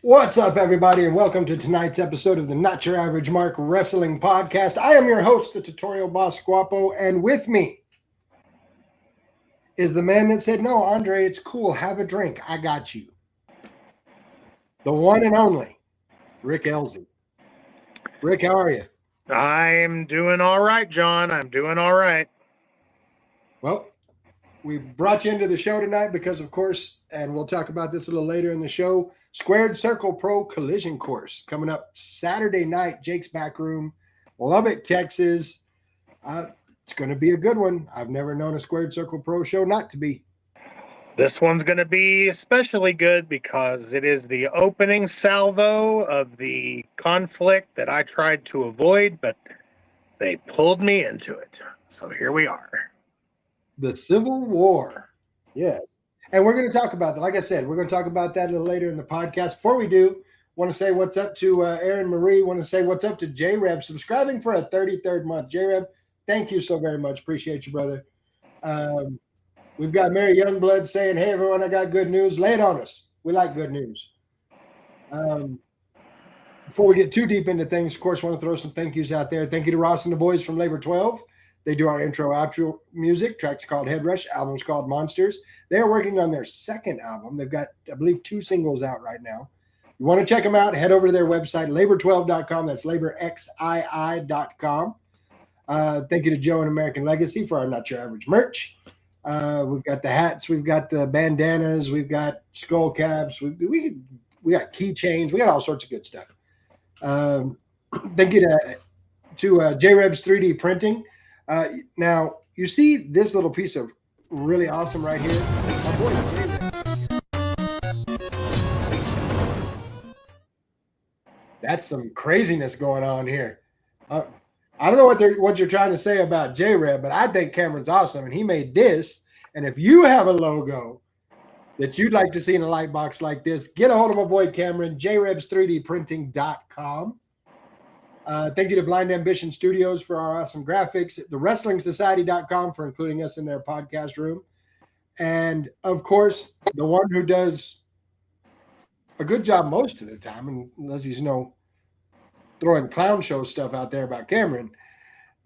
What's up, everybody, and welcome to tonight's episode of the Not Your Average Mark Wrestling Podcast. I am your host, the Tutorial Boss Guapo, and with me is the man that said, "No, Andre, it's cool. Have a drink. I got you." The one and only Rick Elsie. Rick, how are you? I'm doing all right, John. I'm doing all right. Well, we brought you into the show tonight because, of course, and we'll talk about this a little later in the show, Squared Circle Pro Collision Course coming up Saturday night, Jake's Back Room, Lubbock, Texas. It's going to be a good one. I've never known a Squared Circle Pro show not to be. This one's going to be especially good because it is the opening salvo of the conflict that I tried to avoid, but they pulled me into it. So here we are. The Civil War. Yes. And we're going to talk about that. Like I said, we're going to talk about that a little later in the podcast. Before we do, want to say what's up to Aaron Marie. Want to say what's up to J-Reb, subscribing for a 33rd month. J-Reb, thank you so very much. Appreciate you, brother. We've got Mary Youngblood saying, "Hey, everyone, I got good news." Lay it on us. We like good news. Before we get too deep into things, of course, want to throw some thank yous out there. Thank you to Ross and the boys from Labor 12. They do our intro, outro music. Track's called Head Rush. Album's called Monsters. They're working on their second album. They've got, I believe, 2 singles out right now. You want to check them out, head over to their website, labor12.com. That's laborxii.com. Thank you to Joe and American Legacy for our Not Your Average merch. We've got the hats. We've got the bandanas. We've got skull caps. We got keychains. We got all sorts of good stuff. Thank you to J-Reb's 3D printing. Now, you see this little piece of really awesome right here? My boy J-Reb. That's some craziness going on here. I don't know what you're trying to say about J-Reb, but I think Cameron's awesome, and he made this. And if you have a logo that you'd like to see in a light box like this, get a hold of my boy Cameron, jrebs3dprinting.com. Thank you to Blind Ambition Studios for our awesome graphics, thewrestlingsociety.com for including us in their podcast room. And, of course, the one who does a good job most of the time, unless he's, throwing clown show stuff out there about Cameron,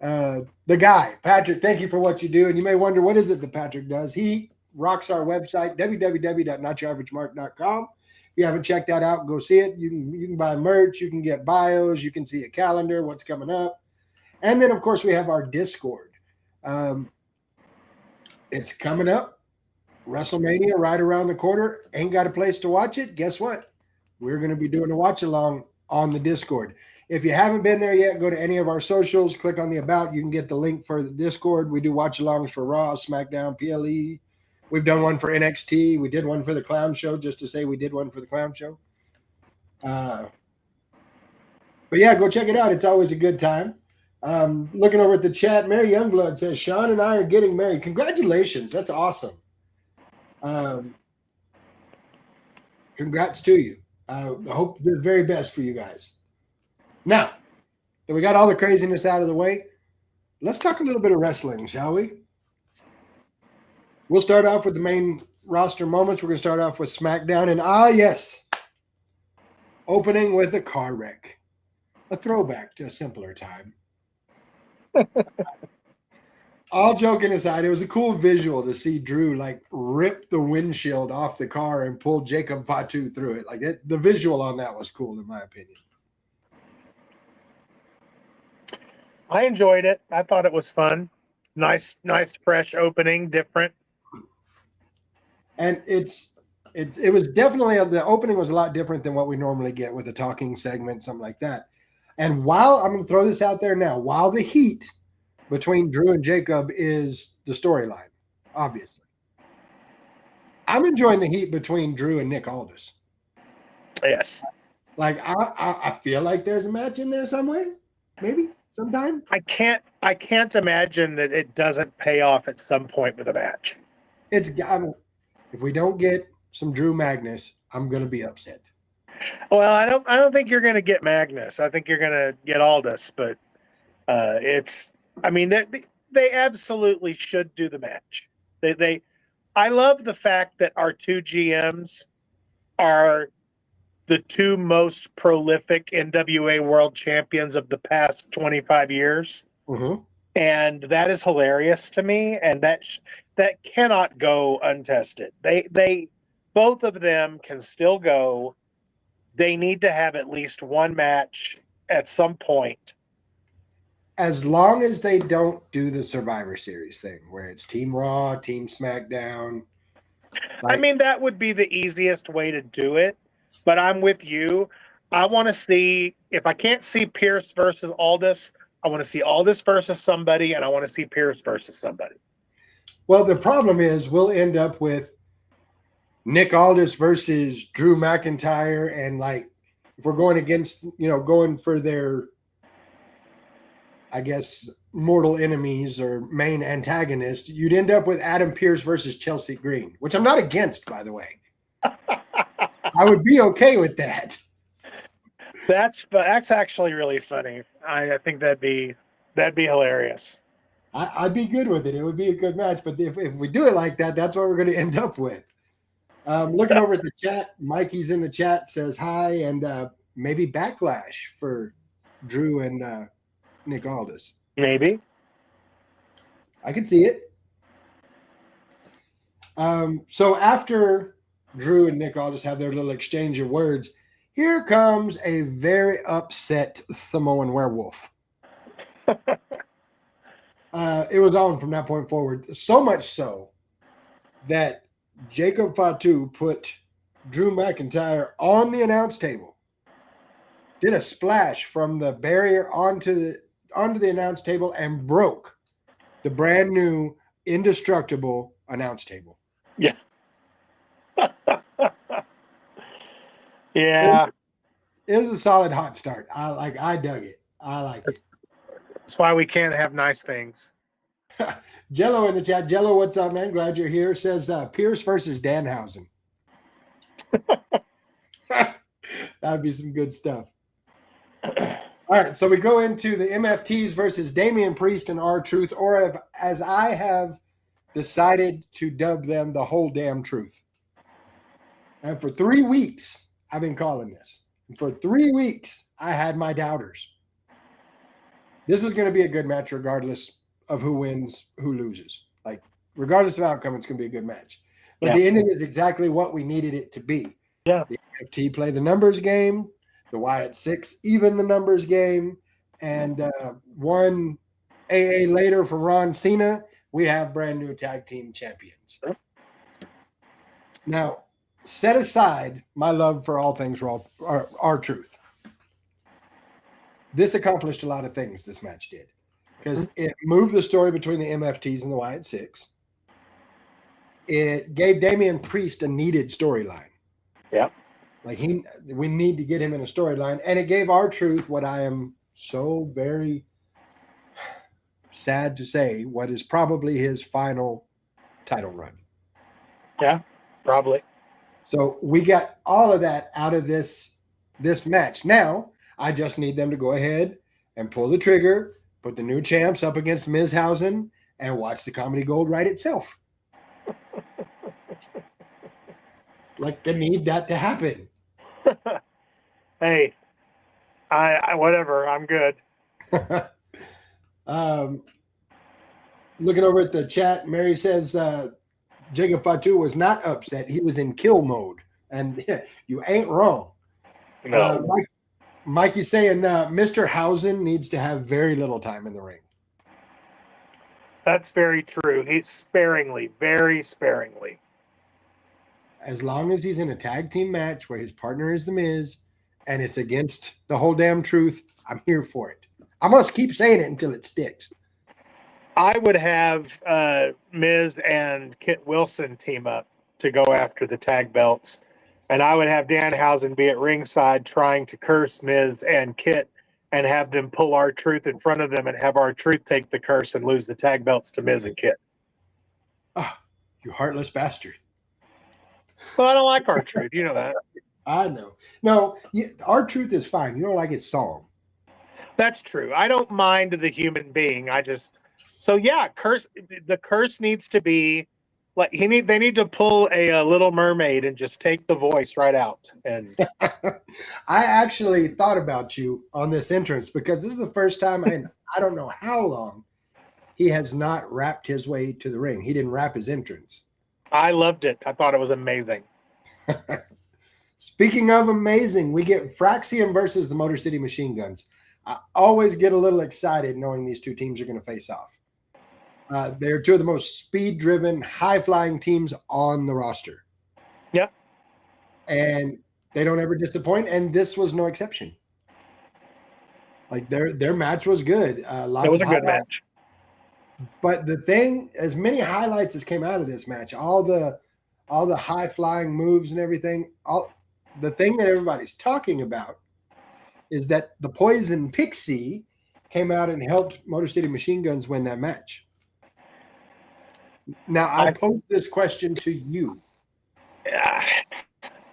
the guy, Patrick, thank you for what you do. And you may wonder, what is it that Patrick does? He rocks our website, www.notyouraverage.mark.com. If you haven't checked that out, go see it. You can buy merch. You can get bios. You can see a calendar, what's coming up. And then, of course, we have our Discord. It's coming up. WrestleMania right around the corner. Ain't got a place to watch it? Guess what? We're going to be doing a watch-along on the Discord. If you haven't been there yet, go to any of our socials. Click on the About. You can get the link for the Discord. We do watch-alongs for Raw, SmackDown, PLE. We've done one for NXT. We did one for the Clown Show, just to say we did one for the Clown Show. But yeah, go check it out. It's always a good time. Looking over at the chat, Mary Youngblood says, "Sean and I are getting married." Congratulations. That's awesome. Congrats to you. I hope the very best for you guys. Now that we got all the craziness out of the way, let's talk a little bit of wrestling, shall we? We'll start off with the main roster moments. We're going to start off with SmackDown. And yes, opening with a car wreck. A throwback to a simpler time. All joking aside, it was a cool visual to see Drew rip the windshield off the car and pull Jacob Fatu through it. The visual on that was cool, in my opinion. I enjoyed it. I thought it was fun. Nice, fresh opening, different. And it was definitely, the opening was a lot different than what we normally get with a talking segment, something like that. And I'm going to throw this out there now, while the heat between Drew and Jacob is the storyline, obviously, I'm enjoying the heat between Drew and Nick Aldis. Yes. I feel like there's a match in there somewhere, maybe sometime. I can't imagine that it doesn't pay off at some point with a match. If we don't get some Drew Magnus, I'm going to be upset. Well, I don't think you're going to get Magnus. I think you're going to get Aldis, but they absolutely should do the match. I love the fact that our two GMs are the two most prolific NWA world champions of the past 25 years. Mm-hmm. And that is hilarious to me, and that cannot go untested. They both of them can still go. They need to have at least one match at some point. As long as they don't do the Survivor Series thing where it's Team Raw, Team SmackDown. I mean, that would be the easiest way to do it, but I'm with you. I want to see, if I can't see Pierce versus Aldis, I want to see Aldis versus somebody, and I want to see Pierce versus somebody. Well, the problem is we'll end up with Nick Aldis versus Drew McIntyre, and like if we're going against, going for their, I guess, mortal enemies or main antagonists, you'd end up with Adam Pearce versus Chelsea Green, which I'm not against, by the way. I would be okay with that. That's actually really funny. I think that'd be hilarious. I'd be good with it. It would be a good match. But if we do it like that, that's what we're going to end up with. Looking over at the chat, Mikey's in the chat, says hi, and maybe backlash for Drew and Nick Aldis. Maybe. I can see it. So after Drew and Nick Aldis have their little exchange of words, here comes a very upset Samoan werewolf. It was on from that point forward. So much so that Jacob Fatu put Drew McIntyre on the announce table, did a splash from the barrier onto the announce table, and broke the brand new indestructible announce table. Yeah. Yeah. It was a solid hot start. I dug it. I liked it. That's why we can't have nice things. Jello in the chat. Jello, what's up, man? Glad you're here. Says Pierce versus Danhausen. That'd be some good stuff. All right, so we go into the MFTs versus Damian Priest and R-Truth, or as I have decided to dub them, the whole damn truth. And for 3 weeks, I've been calling this. And for 3 weeks, I had my doubters. This was going to be a good match regardless of who wins, who loses. Like, regardless of outcome, it's going to be a good match. But the ending is exactly what we needed it to be. Yeah. The MFT play the numbers game. The Wyatt Six even the numbers game. And one AA later for Ron Cena, we have brand new tag team champions. Now, set aside my love for all things Raw, R-Truth. This accomplished a lot of things, this match did. Because it moved the story between the MFTs and the Wyatt Six. It gave Damian Priest a needed storyline. Yeah. Like we need to get him in a storyline. And it gave R-Truth what I am so very sad to say, what is probably his final title run. Yeah, probably. So we got all of that out of this match. Now, I just need them to go ahead and pull the trigger, put the new champs up against Mizhausen, and watch the Comedy Gold write itself. Like, they need that to happen. Hey, I whatever. I'm good. Looking over at the chat, Mary says Jacob Fatu was not upset. He was in kill mode. And you ain't wrong. No. Mikey's saying Mr. Hausen needs to have very little time in the ring. That's very true. He's sparingly, very sparingly. As long as he's in a tag team match where his partner is The Miz and it's against the whole damn truth, I'm here for it. I must keep saying it until it sticks. I would have Miz and Kit Wilson team up to go after the tag belts. And I would have Danhausen be at ringside trying to curse Miz and Kit and have them pull R-Truth in front of them and have R-Truth take the curse and lose the tag belts to Miz and Kit. Oh, you heartless bastard. Well, I don't like R-Truth. You know that. I know. No, R-Truth is fine. You don't like his song. That's true. I don't mind the human being. So yeah, the curse needs to be Like they need to pull a Little Mermaid and just take the voice right out. And I actually thought about you on this entrance because this is the first time in I don't know how long he has not rapped his way to the ring. He didn't rap his entrance. I loved it. I thought it was amazing. Speaking of amazing, we get Fraxium versus the Motor City Machine Guns. I always get a little excited knowing these two teams are going to face off. They're two of the most speed-driven, high-flying teams on the roster. Yep. And they don't ever disappoint, and this was no exception. Like their match was good. It was a good match. But the thing, as many highlights as came out of this match, all the high-flying moves and everything, the thing that everybody's talking about is that the Poison Pixie came out and helped Motor City Machine Guns win that match. Now, I pose this question to you.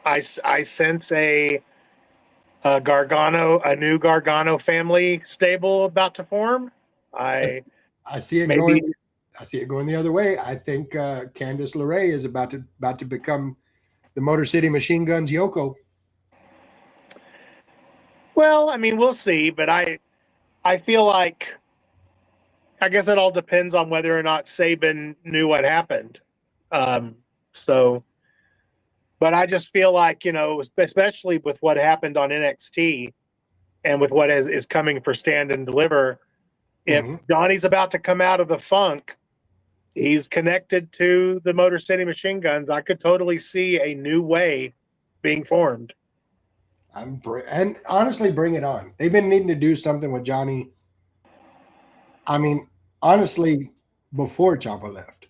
I sense a new Gargano family stable about to form. I see it going. I see it going the other way. I think Candice LeRae is about to become the Motor City Machine Guns Yoko. Well, I mean, we'll see, but I feel like, I guess it all depends on whether or not Sabin knew what happened. But I just feel like, especially with what happened on NXT and with what is coming for Stand and Deliver, if Johnny's about to come out of the funk, he's connected to the Motor City Machine Guns. I could totally see a new way being formed. And honestly, bring it on. They've been needing to do something with Johnny. I mean, honestly, before Ciampa left.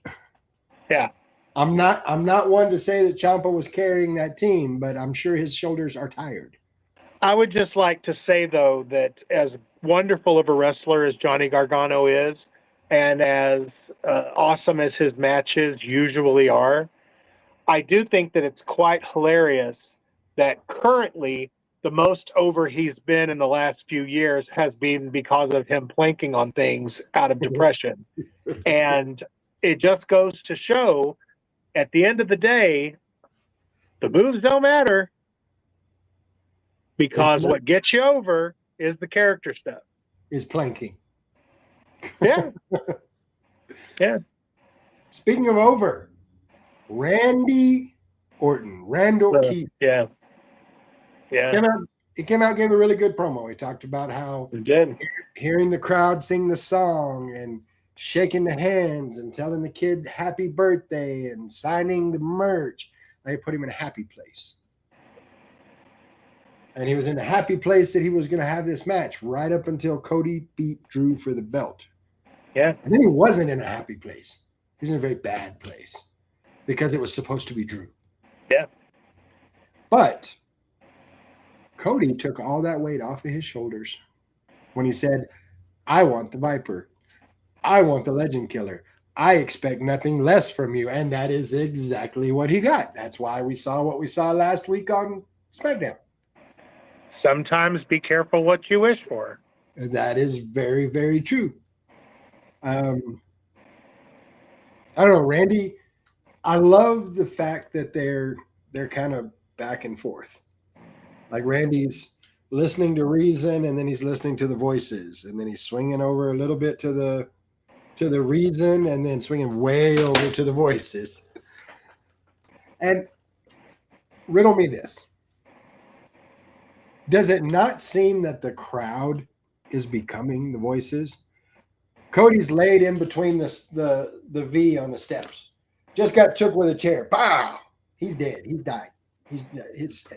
Yeah. I'm not one to say that Ciampa was carrying that team, but I'm sure his shoulders are tired. I would just like to say, though, that as wonderful of a wrestler as Johnny Gargano is, and as awesome as his matches usually are, I do think that it's quite hilarious that currently the most over he's been in the last few years has been because of him planking on things out of depression. And it just goes to show, at the end of the day, the moves don't matter, because what gets you over is the character stuff. Is planking. Yeah. Yeah. Speaking of over, Randy Orton, Randall Keith. Yeah. Yeah. He came out, gave a really good promo. He talked about how hearing the crowd sing the song and shaking the hands and telling the kid happy birthday and signing the merch, they put him in a happy place. And he was in a happy place that he was going to have this match right up until Cody beat Drew for the belt. Yeah. And then he wasn't in a happy place. He was in a very bad place because it was supposed to be Drew. Yeah. But Cody took all that weight off of his shoulders when he said, I want the Viper. I want the Legend Killer. I expect nothing less from you. And that is exactly what he got. That's why we saw what we saw last week on SmackDown. Sometimes be careful what you wish for. That is very, very true. I don't know, Randy. I love the fact that they're kind of back and forth. Like Randy's listening to reason, and then he's listening to the voices, and then he's swinging over a little bit to the reason, and then swinging way over to the voices. And riddle me this. Does it not seem that the crowd is becoming the voices? Cody's laid in between the V on the steps. Just got took with a chair. Pow! He's dead. He's died.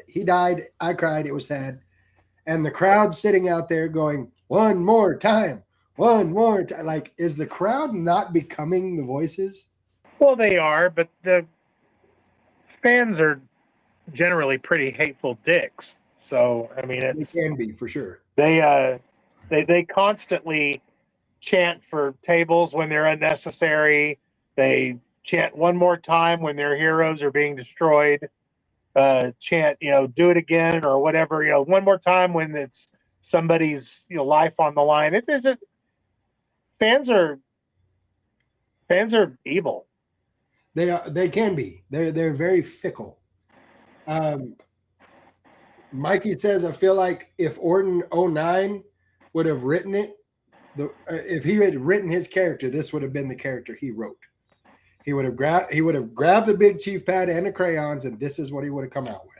He died. I cried. It was sad. And the crowd sitting out there going, one more time. One more time. Like, is the crowd not becoming the voices? Well, they are, but the fans are generally pretty hateful dicks. So, I mean, it can be for sure. They constantly chant for tables when they're unnecessary. They chant one more time when their heroes are being destroyed. Chant, do it again or whatever. One more time when it's somebody's life on the line. It's just fans are evil. They can be. They're very fickle. Mikey says, I feel like if Orton 09 would have written it, if he had written his character, this would have been the character he wrote. He would have grabbed the Big Chief pad and the crayons, and this is what he would have come out with.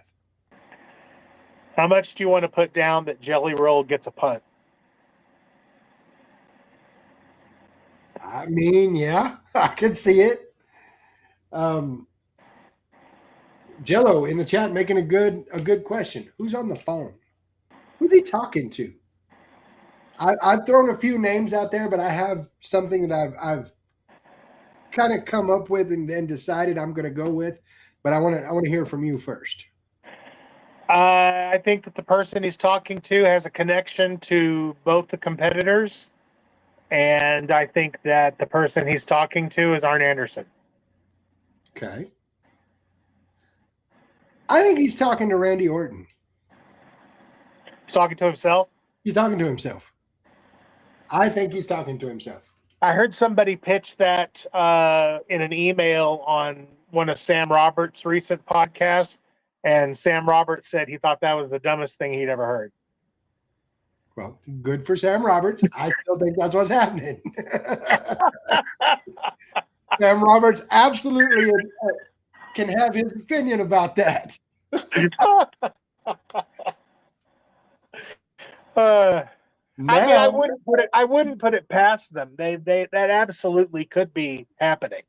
How much do you want to put down that Jelly Roll gets a punt? I mean, yeah, I could see it. Jello in the chat making a good question. Who's on the phone? Who's he talking to? I've thrown a few names out there, but I have something that I've kind of come up with and then decided I'm going to go with. But I want to hear from you first. I think that the person he's talking to has a connection to both the competitors, and I think that the person he's talking to is Arn Anderson. Okay. I think he's talking to Randy Orton. He's talking to himself? He's talking to himself. I think he's talking to himself. I heard somebody pitch that in an email on one of Sam Roberts' recent podcasts, and Sam Roberts said he thought that was the dumbest thing he'd ever heard. Well, good for Sam Roberts. I still think that's what's happening. Sam Roberts absolutely can have his opinion about that. I wouldn't put it past them. They that absolutely could be happening.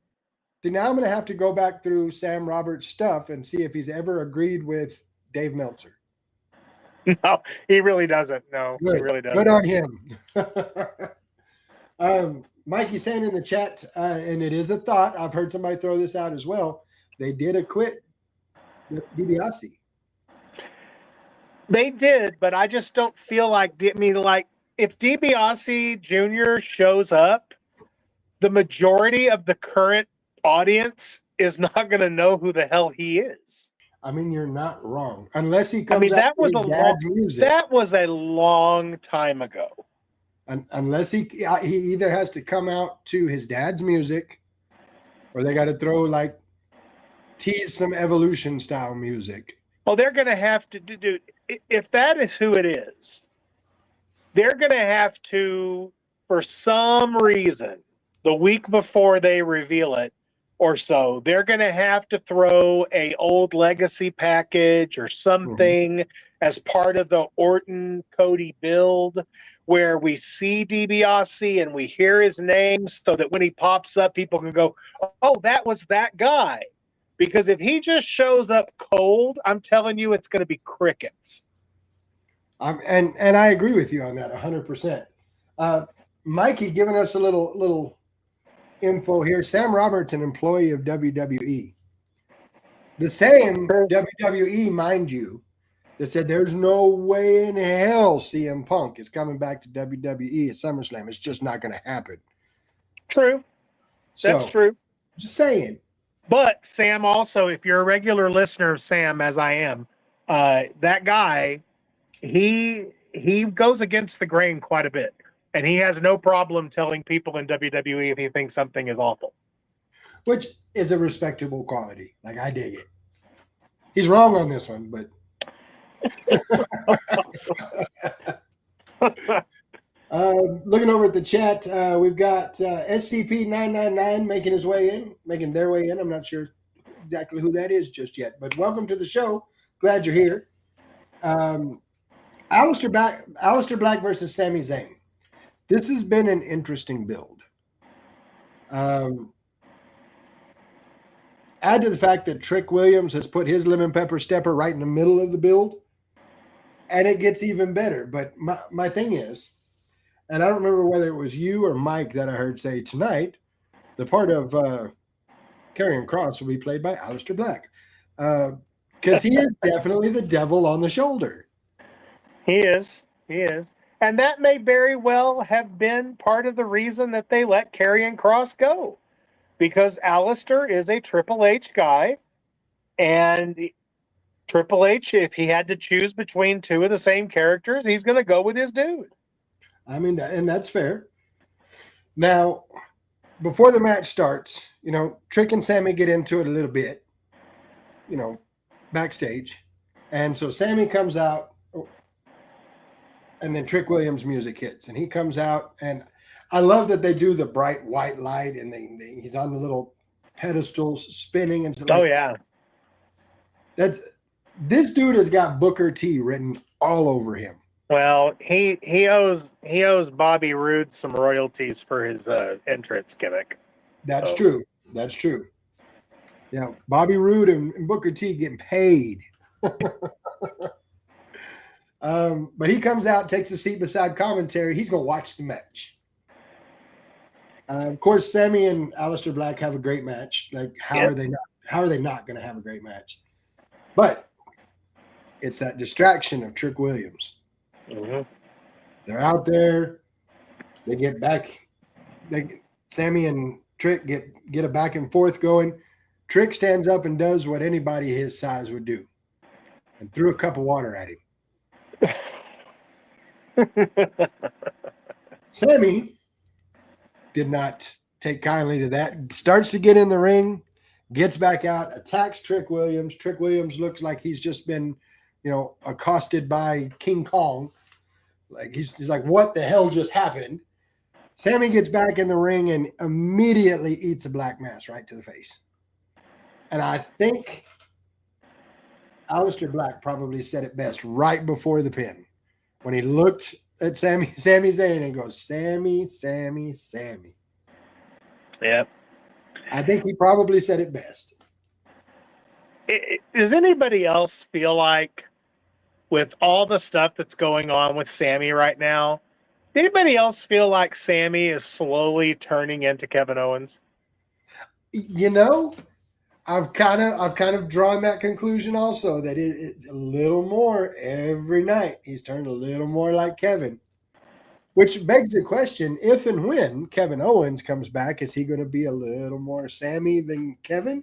See, now I'm going to have to go back through Sam Roberts' stuff and see if he's ever agreed with Dave Meltzer. No, he really doesn't. No, Good. He really doesn't. Good on him. Mikey saying in the chat, and it is a thought, I've heard somebody throw this out as well, they did acquit DiBiase. They did, but I just don't feel like, if DiBiase Jr. shows up, the majority of the current audience is not going to know who the hell he is. I mean, you're not wrong. Unless he comes out with his dad's music. That was a long time ago. Unless he either has to come out to his dad's music, or they got to tease some Evolution style music. Well, they're going to have to do, if that is who it is, they're going to have to, for some reason, the week before they reveal it or so, they're going to have to throw a old legacy package or something as part of the Orton Cody build where we see DiBiase and we hear his name so that when he pops up, people can go, oh, that was that guy. Because if he just shows up cold, I'm telling you, it's going to be crickets. And I agree with you on that 100%. Mikey giving us a little info here. Sam Roberts, an employee of WWE. The same WWE, mind you, that said there's no way in hell CM Punk is coming back to WWE at SummerSlam. It's just not going to happen. True. That's true. Just saying. But Sam also, if you're a regular listener of Sam, as I am, that guy, he goes against the grain quite a bit. And he has no problem telling people in WWE if he thinks something is awful. Which is a respectable quality. Like, I dig it. He's wrong on this one, but... looking over at the chat, we've got SCP-999 making their way in. I'm not sure exactly who that is just yet, but welcome to the show. Glad you're here. Aleister Black versus Sami Zayn. This has been an interesting build. Add to the fact that Trick Williams has put his lemon pepper stepper right in the middle of the build, and it gets even better. But my thing is, and I don't remember whether it was you or Mike that I heard say tonight, the part of Karrion Kross will be played by Aleister Black. Because he is definitely the devil on the shoulder. He is. And that may very well have been part of the reason that they let Karrion Kross go. Because Aleister is a Triple H guy. And Triple H, if he had to choose between two of the same characters, he's going to go with his dude. I mean, and that's fair. Now, before the match starts, Trick and Sammy get into it a little bit, backstage. And so Sammy comes out, and then Trick Williams' music hits, and he comes out, and I love that they do the bright white light, and he's on the little pedestals spinning, and so Oh yeah. This dude has got Booker T written all over him. Well, he owes Bobby Roode some royalties for his entrance gimmick. That's true. That's true. Yeah, Bobby Roode and Booker T getting paid. But he comes out, takes a seat beside commentary. He's going to watch the match. Of course, Sammy and Aleister Black have a great match. Like, how are they not going to have a great match? But it's that distraction of Trick Williams. Mm-hmm. They're out there. They get back. Sammy and Trick get a back and forth going. Trick stands up and does what anybody his size would do, and threw a cup of water at him. Sammy did not take kindly to that. Starts to get in the ring, gets back out, attacks Trick Williams. Trick Williams looks like he's just been, accosted by King Kong. Like he's like, what the hell just happened? Sammy gets back in the ring and immediately eats a black mass right to the face. And I think Aleister Black probably said it best right before the pin when he looked at Sami Zayn and goes, Sammy, Sammy, Sammy. Yeah. I think he probably said it best. Does anybody else feel like, with all the stuff that's going on with Sammy right now, anybody else feel like Sammy is slowly turning into Kevin Owens? I've kind of drawn that conclusion also, that it's a little more every night. He's turned a little more like Kevin, which begs the question: if and when Kevin Owens comes back, is he going to be a little more Sammy than Kevin?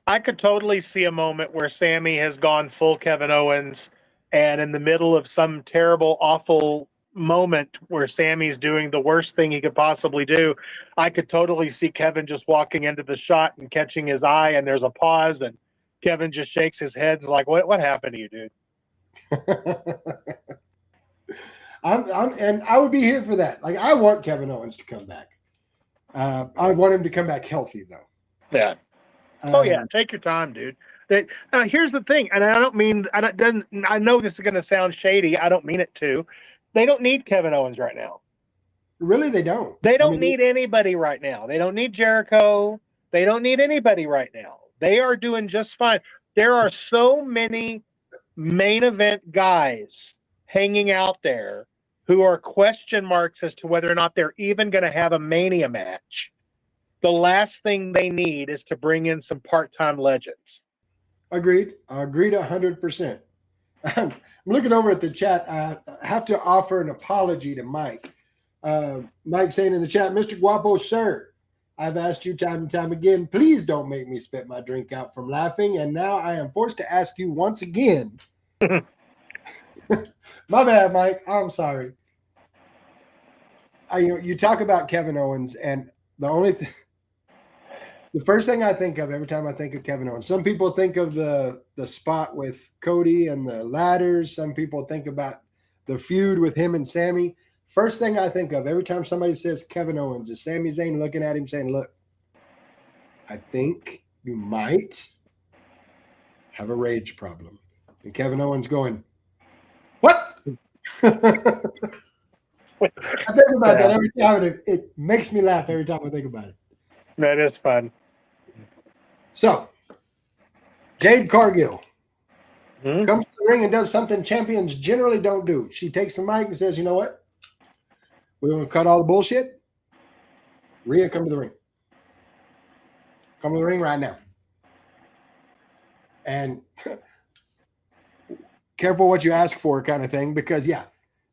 I could totally see a moment where Sammy has gone full Kevin Owens, and in the middle of some terrible, awful moment where Sammy's doing the worst thing he could possibly do, I could totally see Kevin just walking into the shot and catching his eye, and there's a pause, and Kevin just shakes his head and is like, what happened to you, dude? And I would be here for that. Like, I want Kevin Owens to come back. I want him to come back healthy, though. Yeah. Take your time, dude. Here's the thing, and I don't mean, I know this is going to sound shady. I don't mean it to. They don't need Kevin Owens right now. Really, they don't. They don't need anybody right now. They don't need Jericho. They don't need anybody right now. They are doing just fine. There are so many main event guys hanging out there who are question marks as to whether or not they're even going to have a Mania match. The last thing they need is to bring in some part-time legends. Agreed. Agreed 100%. I'm looking over at the chat. I have to offer an apology to Mike. Mike saying in the chat, Mr. Guapo, sir, I've asked you time and time again, please don't make me spit my drink out from laughing. And now I am forced to ask you once again. My bad, Mike. I'm sorry. You talk about Kevin Owens, and the first thing I think of every time I think of Kevin Owens, some people think of the spot with Cody and the ladders. Some people think about the feud with him and Sammy. First thing I think of every time somebody says Kevin Owens is Sami Zayn looking at him saying, look, I think you might have a rage problem. And Kevin Owens going, what? I think about that every time. It makes me laugh every time I think about it. That is fun. So, Jade Cargill comes to the ring and does something champions generally don't do. She takes the mic and says, you know what? We're going to cut all the bullshit. Rhea, come to the ring. Come to the ring right now. And careful what you ask for kind of thing, because,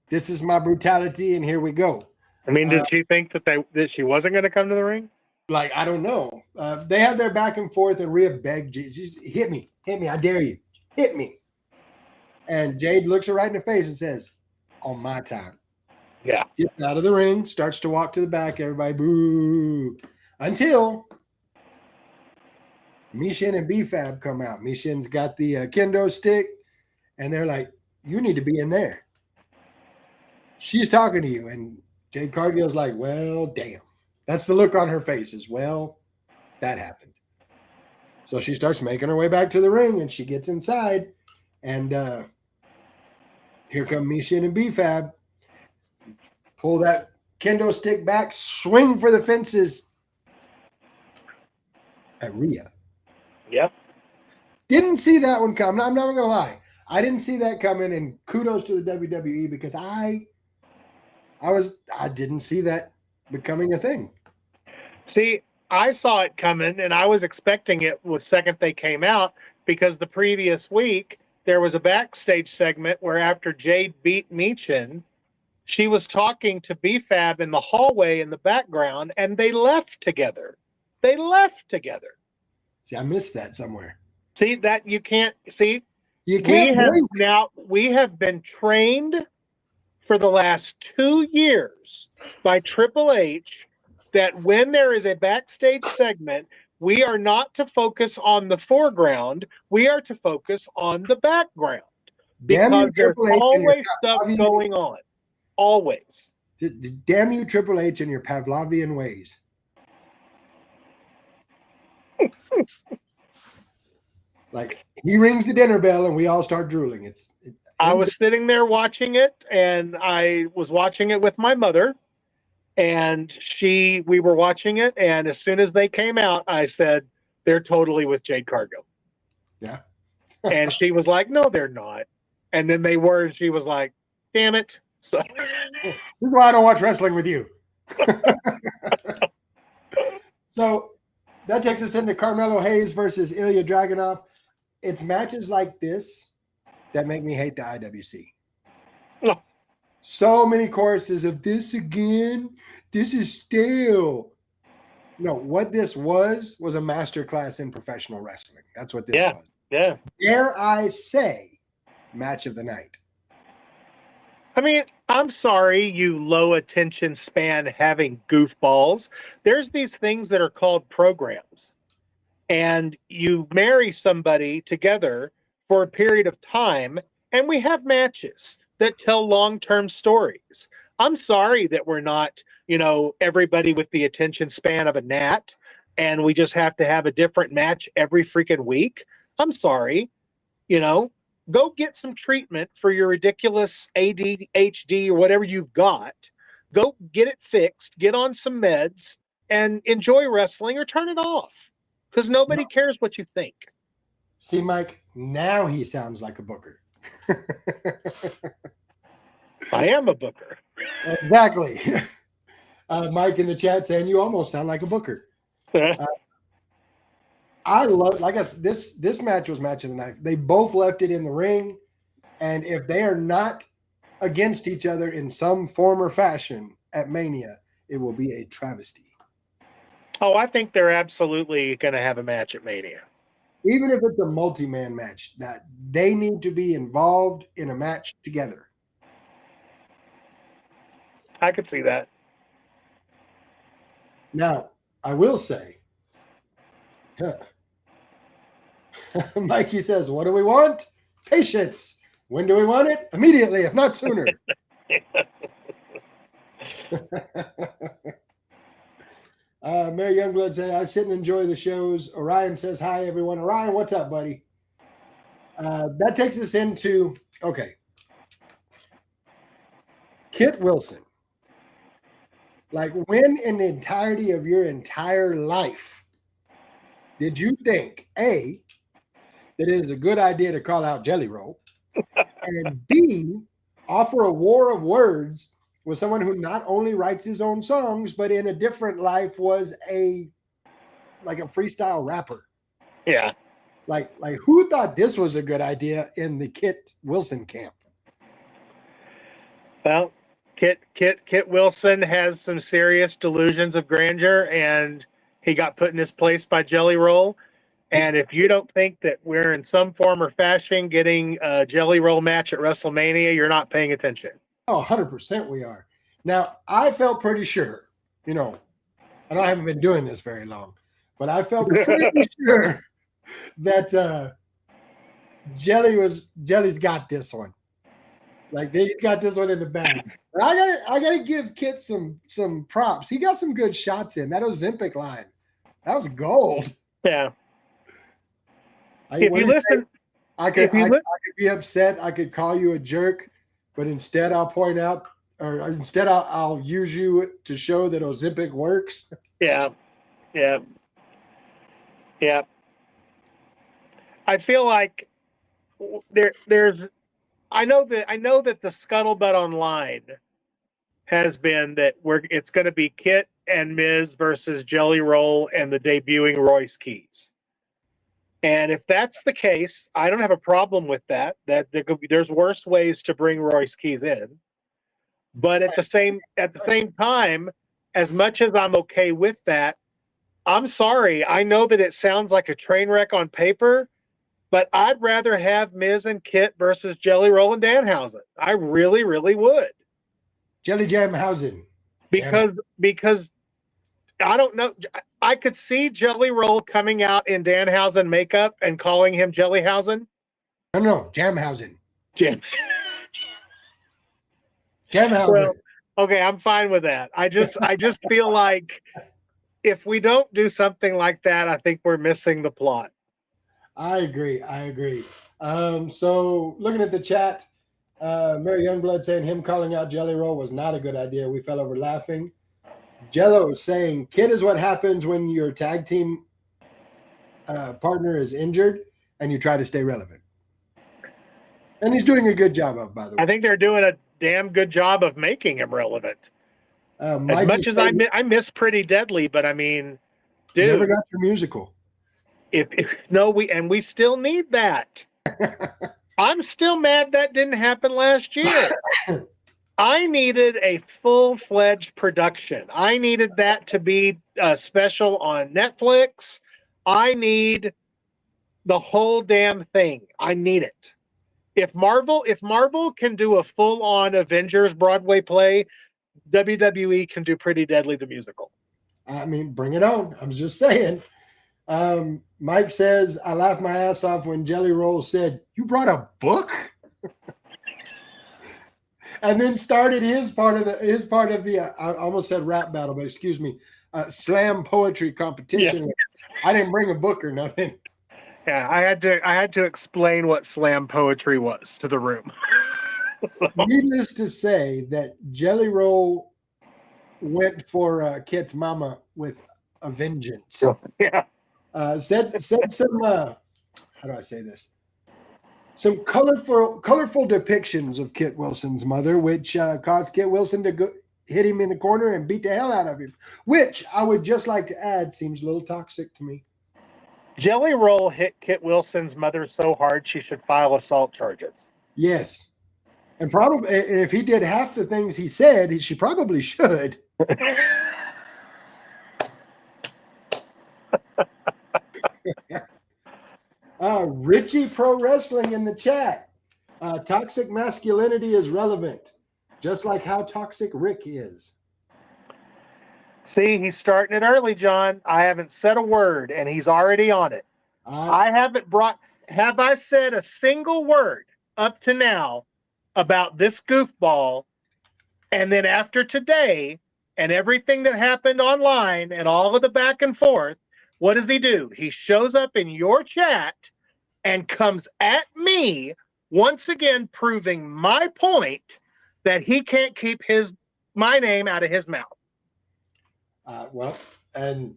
this is my brutality, and here we go. I mean, did she think that she wasn't going to come to the ring? Like, I don't know. They have their back and forth, and Rhea begged, just hit me, I dare you, hit me. And Jade looks her right in the face and says, on my time. Yeah. Gets out of the ring, starts to walk to the back, everybody boo. Until Mishin and BFAB come out. Mishin's got the kendo stick, and they're like, you need to be in there. She's talking to you, and Jade Cargill's like, well, damn. That's the look on her face is, well, that happened. So she starts making her way back to the ring, and she gets inside, and here come Mishin and BFAB. Pull that kendo stick back, swing for the fences at Rhea. Yep. Didn't see that one coming. I'm not going to lie. I didn't see that coming, and kudos to the WWE because I didn't see that becoming a thing. See, I saw it coming, and I was expecting it the second they came out because the previous week there was a backstage segment where after Jade beat Michin, she was talking to BFAB in the hallway in the background, and they left together. They left together. See, I missed that somewhere. See, that you can't see. You can't we have been trained for the last 2 years by Triple H that when there is a backstage segment, we are not to focus on the foreground. We are to focus on the background because there's always stuff going on. Always. Damn you, Triple H, and your Pavlovian ways. Like, he rings the dinner bell and we all start drooling. I was sitting there watching it, and I was watching it with my mother, and we were watching it, and as soon as they came out, I said, they're totally with Jade Cargill. Yeah. And she was like, no, they're not. And then they were, and she was like, damn it. So this is why I don't watch wrestling with you. So that takes us into Carmelo Hayes versus Ilya Dragunov. It's matches like this that make me hate the IWC. No. So many choruses of this again. This is stale. No, what this was a masterclass in professional wrestling. That's what this was. Yeah. Dare I say, match of the night. I mean, I'm sorry, you low attention span having goofballs. There's these things that are called programs. And you marry somebody together for a period of time, and we have matches that tell long-term stories. I'm sorry that we're not, everybody with the attention span of a gnat, and we just have to have a different match every freaking week. I'm sorry, go get some treatment for your ridiculous ADHD or whatever you've got. Go get it fixed, get on some meds, and enjoy wrestling or turn it off. Because nobody cares what you think. See, Mike, now he sounds like a booker. I am a booker. Exactly. Mike in the chat saying you almost sound like a booker. I love, like I said, this match was match of the night. They both left it in the ring. And if they are not against each other in some form or fashion at Mania, it will be a travesty. Oh, I think they're absolutely going to have a match at Mania. Even if it's a multi-man match, that they need to be involved in a match together. I could see that. Now, I will say, Mikey says, what do we want? Patience. When do we want it? Immediately, if not sooner. Mary Youngblood says, I sit and enjoy the shows. Orion says, hi, everyone. Orion, what's up, buddy? That takes us into, okay. Kit Wilson. Like, when in the entirety of your entire life did you think, A, that it is a good idea to call out Jelly Roll, and B, offer a war of words with someone who not only writes his own songs, but in a different life was a freestyle rapper. Yeah. Like who thought this was a good idea in the Kit Wilson camp? Well, Kit Wilson has some serious delusions of grandeur, and he got put in his place by Jelly Roll. And if you don't think that we're in some form or fashion getting a Jelly Roll match at WrestleMania, you're not paying attention. Oh, 100% we are. Now, I felt pretty sure, and I haven't been doing this very long, but I felt pretty sure that Jelly's got this one. Like they got this one in the bag. But I gotta give Kit some props. He got some good shots in that Ozempic line. That was gold. Yeah. If you listen, I could be upset. I could call you a jerk, but instead I'll point out, or instead I'll use you to show that Ozempic works. Yeah. I feel like there's. I know that the scuttlebutt online has been that it's going to be Kit and Miz versus Jelly Roll and the debuting Royce Keys. And if that's the case, I don't have a problem with that. That there's worse ways to bring Royce Keys in. But at the same time, as much as I'm okay with that, I'm sorry. I know that it sounds like a train wreck on paper, but I'd rather have Miz and Kit versus Jelly Roll and Danhausen. I really, really would. Jelly Jamhausen. Because I don't know. I could see Jelly Roll coming out in Danhausen makeup and calling him Jellyhausen. No, Jamhausen. Jamhausen. Well, okay, I'm fine with that. I just feel like if we don't do something like that, I think we're missing the plot. I agree. So looking at the chat, Mary Youngblood saying him calling out Jelly Roll was not a good idea. We fell over laughing. Jello saying, Kid is what happens when your tag team partner is injured and you try to stay relevant. And he's doing a good job of, by the way. I think they're doing a damn good job of making him relevant. As much as I miss Pretty Deadly, but I mean, dude. You never got your musical. We still need that. I'm still mad that didn't happen last year. I needed a full-fledged production. I needed that to be a special on Netflix. I need the whole damn thing. I need it. If Marvel can do a full-on Avengers Broadway play, WWE can do Pretty Deadly the musical. I mean, bring it on. I'm just saying. Mike says, I laughed my ass off when Jelly Roll said, "You brought a book?" And then started his part of the I almost said rap battle, but excuse me, slam poetry competition. Yeah. I didn't bring a book or nothing. Yeah, I had to explain what slam poetry was to the room. So. Needless to say that Jelly Roll went for Kit's mama with a vengeance. Yeah. Said some how do I say this? Some colorful depictions of Kit Wilson's mother, which caused Kit Wilson to hit him in the corner and beat the hell out of him, which I would just like to add seems a little toxic to me. Jelly Roll hit Kit Wilson's mother so hard she should file assault charges. Yes. And probably if he did half the things he said, she probably should. Richie Pro Wrestling in the chat. Toxic masculinity is relevant, just like how toxic Rick is. See, he's starting it early, John. I haven't said a word, and he's already on it. Have I said a single word up to now about this goofball? And then after today and everything that happened online and all of the back and forth, what does he do? He shows up in your chat and comes at me once again, proving my point that he can't keep my name out of his mouth. Well, and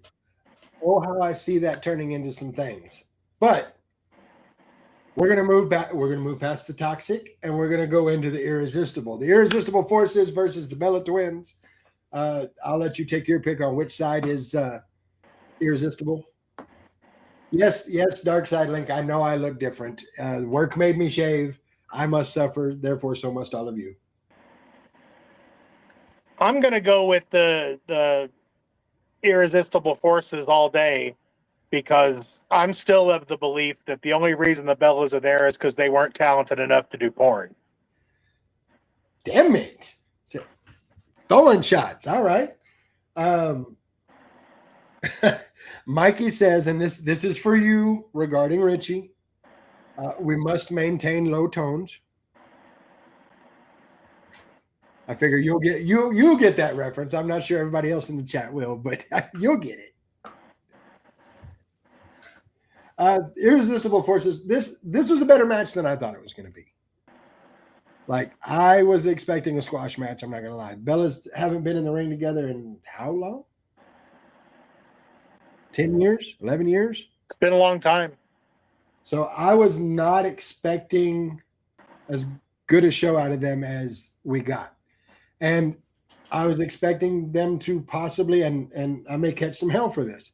how I see that turning into some things. But we're going to move back. We're going to move past the toxic, and we're going to go into the irresistible. The irresistible forces versus the Bella Twins. I'll let you take your pick on which side is irresistible. Yes, Dark Side Link. I know I look different. Work made me shave. I must suffer. Therefore, so must all of you. I'm going to go with the irresistible forces all day because I'm still of the belief that the only reason the Bellas are there is because they weren't talented enough to do porn. Damn it. Throwing shots. All right. Mikey says, and this is for you regarding Richie. We must maintain low tones. I figure you'll get that reference. I'm not sure everybody else in the chat will, but you'll get it. Irresistible Forces. This was a better match than I thought it was going to be. Like, I was expecting a squash match. I'm not going to lie. Bellas haven't been in the ring together in how long? 10 years? 11 years? It's been a long time. So I was not expecting as good a show out of them as we got. And I was expecting them to possibly, and I may catch some hell for this,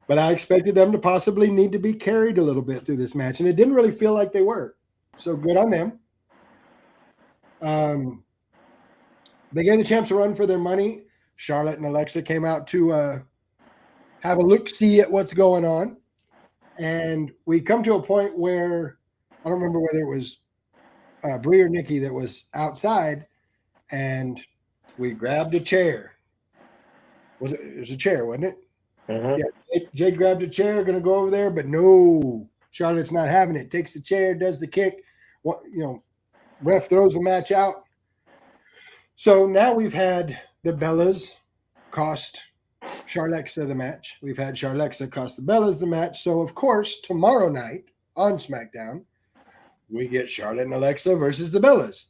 but I expected them to possibly need to be carried a little bit through this match. And it didn't really feel like they were. So good on them. They gave the champs a run for their money. Charlotte and Alexa came out to have a look-see at what's going on. And we come to a point where, I don't remember whether it was Brie or Nikki that was outside, and we grabbed a chair. It was a chair, wasn't it? Mm-hmm. Yeah, Jade grabbed a chair, going to go over there, but no, Charlotte's not having it. Takes the chair, does the kick. Ref throws the match out. So now we've had the Bellas cost Charlexa the match. We've had Charlexa cost the Bellas the match. So, of course, tomorrow night on SmackDown, we get Charlotte and Alexa versus the Bellas.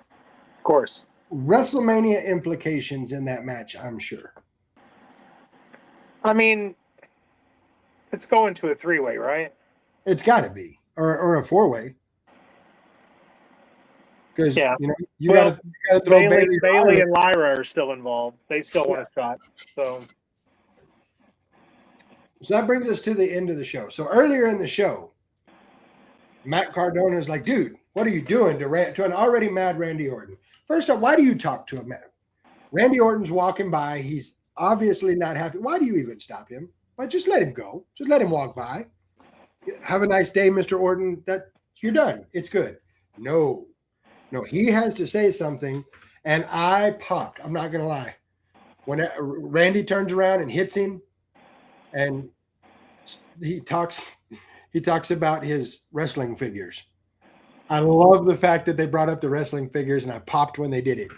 Of course. WrestleMania implications in that match, I'm sure. I mean, it's going to a 3-way, right? It's got to be. Or a 4-way. Because, you got to throw Bailey and Lyra are still involved. They still want a shot. So that brings us to the end of the show. So earlier in the show, Matt Cardona is like, dude, what are you doing to an already mad Randy Orton? First off, why do you talk to him? Randy Orton's walking by. He's obviously not happy. Why do you even stop him? But just let him go. Just let him walk by. Have a nice day, Mr. Orton. You're done. It's good. No, he has to say something, and I popped. I'm not going to lie. When Randy turns around and hits him, and he talks about his wrestling figures. I love the fact that they brought up the wrestling figures, and I popped when they did it.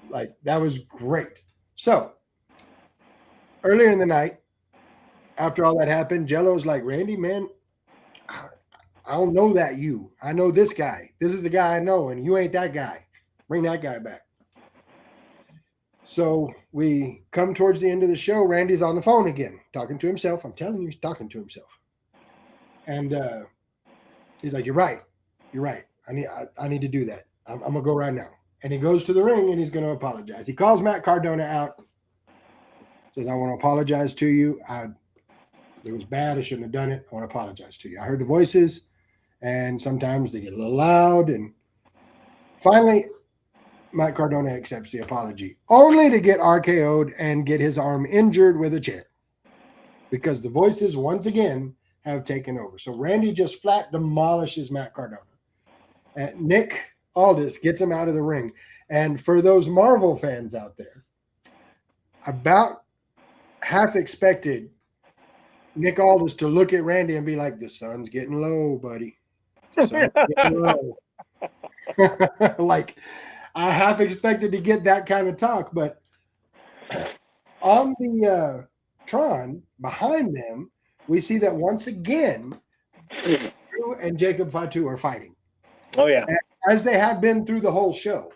Like, that was great. So, earlier in the night, after all that happened, Jello's like, Randy, man, I don't know that you. I know this guy. This is the guy I know, and you ain't that guy. Bring that guy back. So we come towards the end of the show. Randy's on the phone again, talking to himself. I'm telling you, he's talking to himself. And he's like, you're right. I need to do that. I'm going to go right now. And he goes to the ring, and he's going to apologize. He calls Matt Cardona out. Says, I want to apologize to you. It was bad. I shouldn't have done it. I want to apologize to you. I heard the voices, and sometimes they get a little loud. And finally, Matt Cardona accepts the apology, only to get RKO'd and get his arm injured with a chair because the voices, once again, have taken over. So Randy just flat demolishes Matt Cardona. And Nick Aldis gets him out of the ring. And for those Marvel fans out there, about half expected Nick Aldis to look at Randy and be like, the sun's getting low, buddy. The sun's getting low. Like, I half expected to get that kind of talk, but on the Tron behind them, we see that once again, Drew and Jacob Fatu are fighting. Oh, yeah. As they have been through the whole show.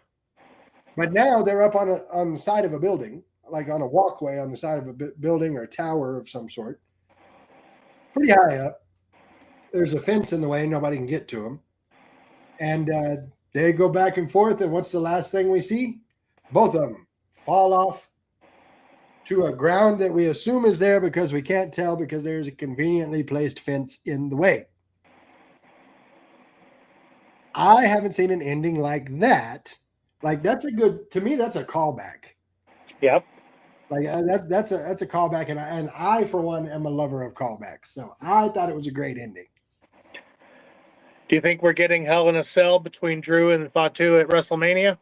But now they're up on the side of a building, like on a walkway on the side of a building or a tower of some sort. Pretty high up. There's a fence in the way. Nobody can get to them. And they go back and forth. And what's the last thing we see? Both of them fall off to a ground that we assume is there because we can't tell because there's a conveniently placed fence in the way. I haven't seen an ending like that. Like, that's a good, to me, that's a callback. Yep. Like, that's a callback. And I, for one, am a lover of callbacks. So I thought it was a great ending. Do you think we're getting Hell in a Cell between Drew and Fatu at WrestleMania?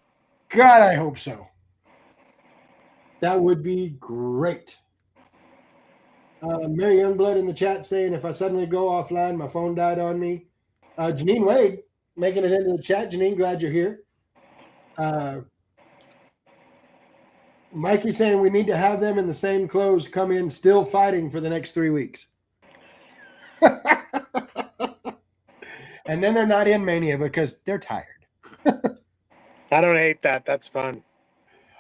God, I hope so. That would be great. Mary Youngblood in the chat saying, if I suddenly go offline, my phone died on me. Janine Wade making it into the chat. Janine, glad you're here. Mikey saying we need to have them in the same clothes come in still fighting for the next 3 weeks. And then they're not in Mania because they're tired. I don't hate that. That's fun.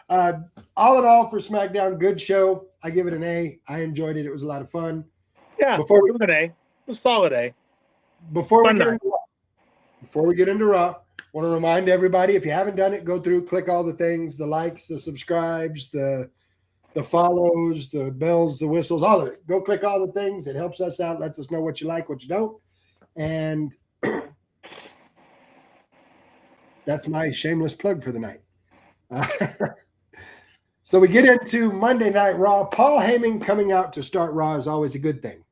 All in all, for SmackDown, good show. I give it an A. I enjoyed it. It was a lot of fun. Yeah, it was an A. It was a solid A. Before we get into Raw, I want to remind everybody, if you haven't done it, go through, click all the things, the likes, the subscribes, the follows, the bells, the whistles, all of it. Go click all the things. It helps us out, lets us know what you like, what you don't. And that's my shameless plug for the night. So we get into Monday Night Raw. Paul Heyman coming out to start Raw is always a good thing.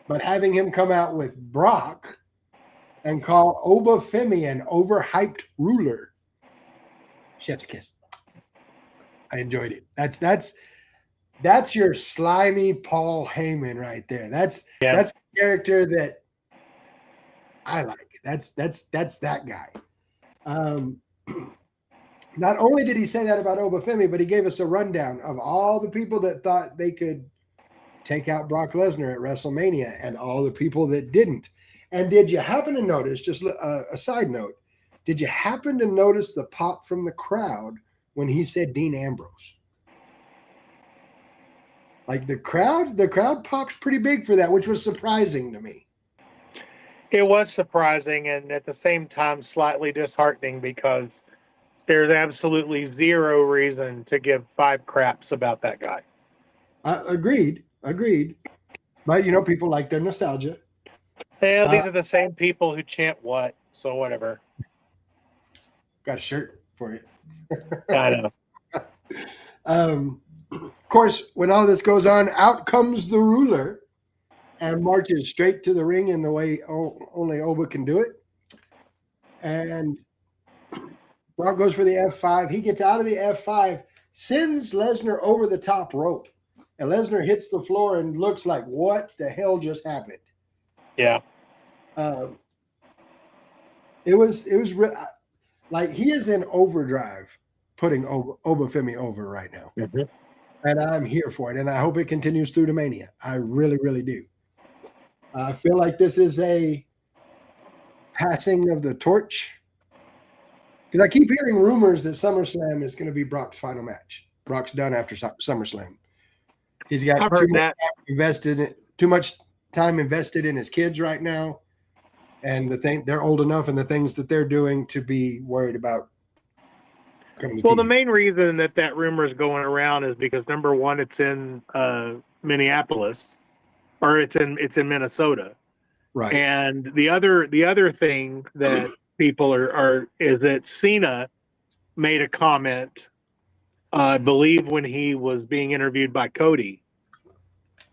But having him come out with Brock and call Oba Femi an overhyped ruler, chef's kiss. I enjoyed it. That's your slimy Paul Heyman right there. That's a character that I like. That's that guy. Not only did he say that about Oba Femi, but he gave us a rundown of all the people that thought they could take out Brock Lesnar at WrestleMania and all the people that didn't. And did you happen to notice, just a side note, did you happen to notice the pop from the crowd when he said Dean Ambrose? Like the crowd popped pretty big for that, which was surprising to me. It was surprising and at the same time slightly disheartening because there's absolutely zero reason to give 5 craps about that guy. Agreed. But, people like their nostalgia. Yeah, these are the same people who chant what, so whatever. Got a shirt for you. I know. Of course, when all this goes on, out comes the ruler and marches straight to the ring in the way only Oba can do it. And Brock goes for the F5. He gets out of the F5, sends Lesnar over the top rope. And Lesnar hits the floor and looks like, what the hell just happened? Yeah. It was like he is in overdrive putting Oba Femi over right now. Mm-hmm. And I'm here for it. And I hope it continues through to Mania. I really, really do. I feel like this is a passing of the torch. Because I keep hearing rumors that SummerSlam is going to be Brock's final match. Brock's done after SummerSlam. He's got too much time invested in his kids right now. And they're old enough and the things that they're doing to be worried about coming to TV. The main reason that rumor is going around is because number one, it's in Minneapolis, or it's in Minnesota, right? And the other thing that people is that Cena made a comment, I believe when he was being interviewed by Cody,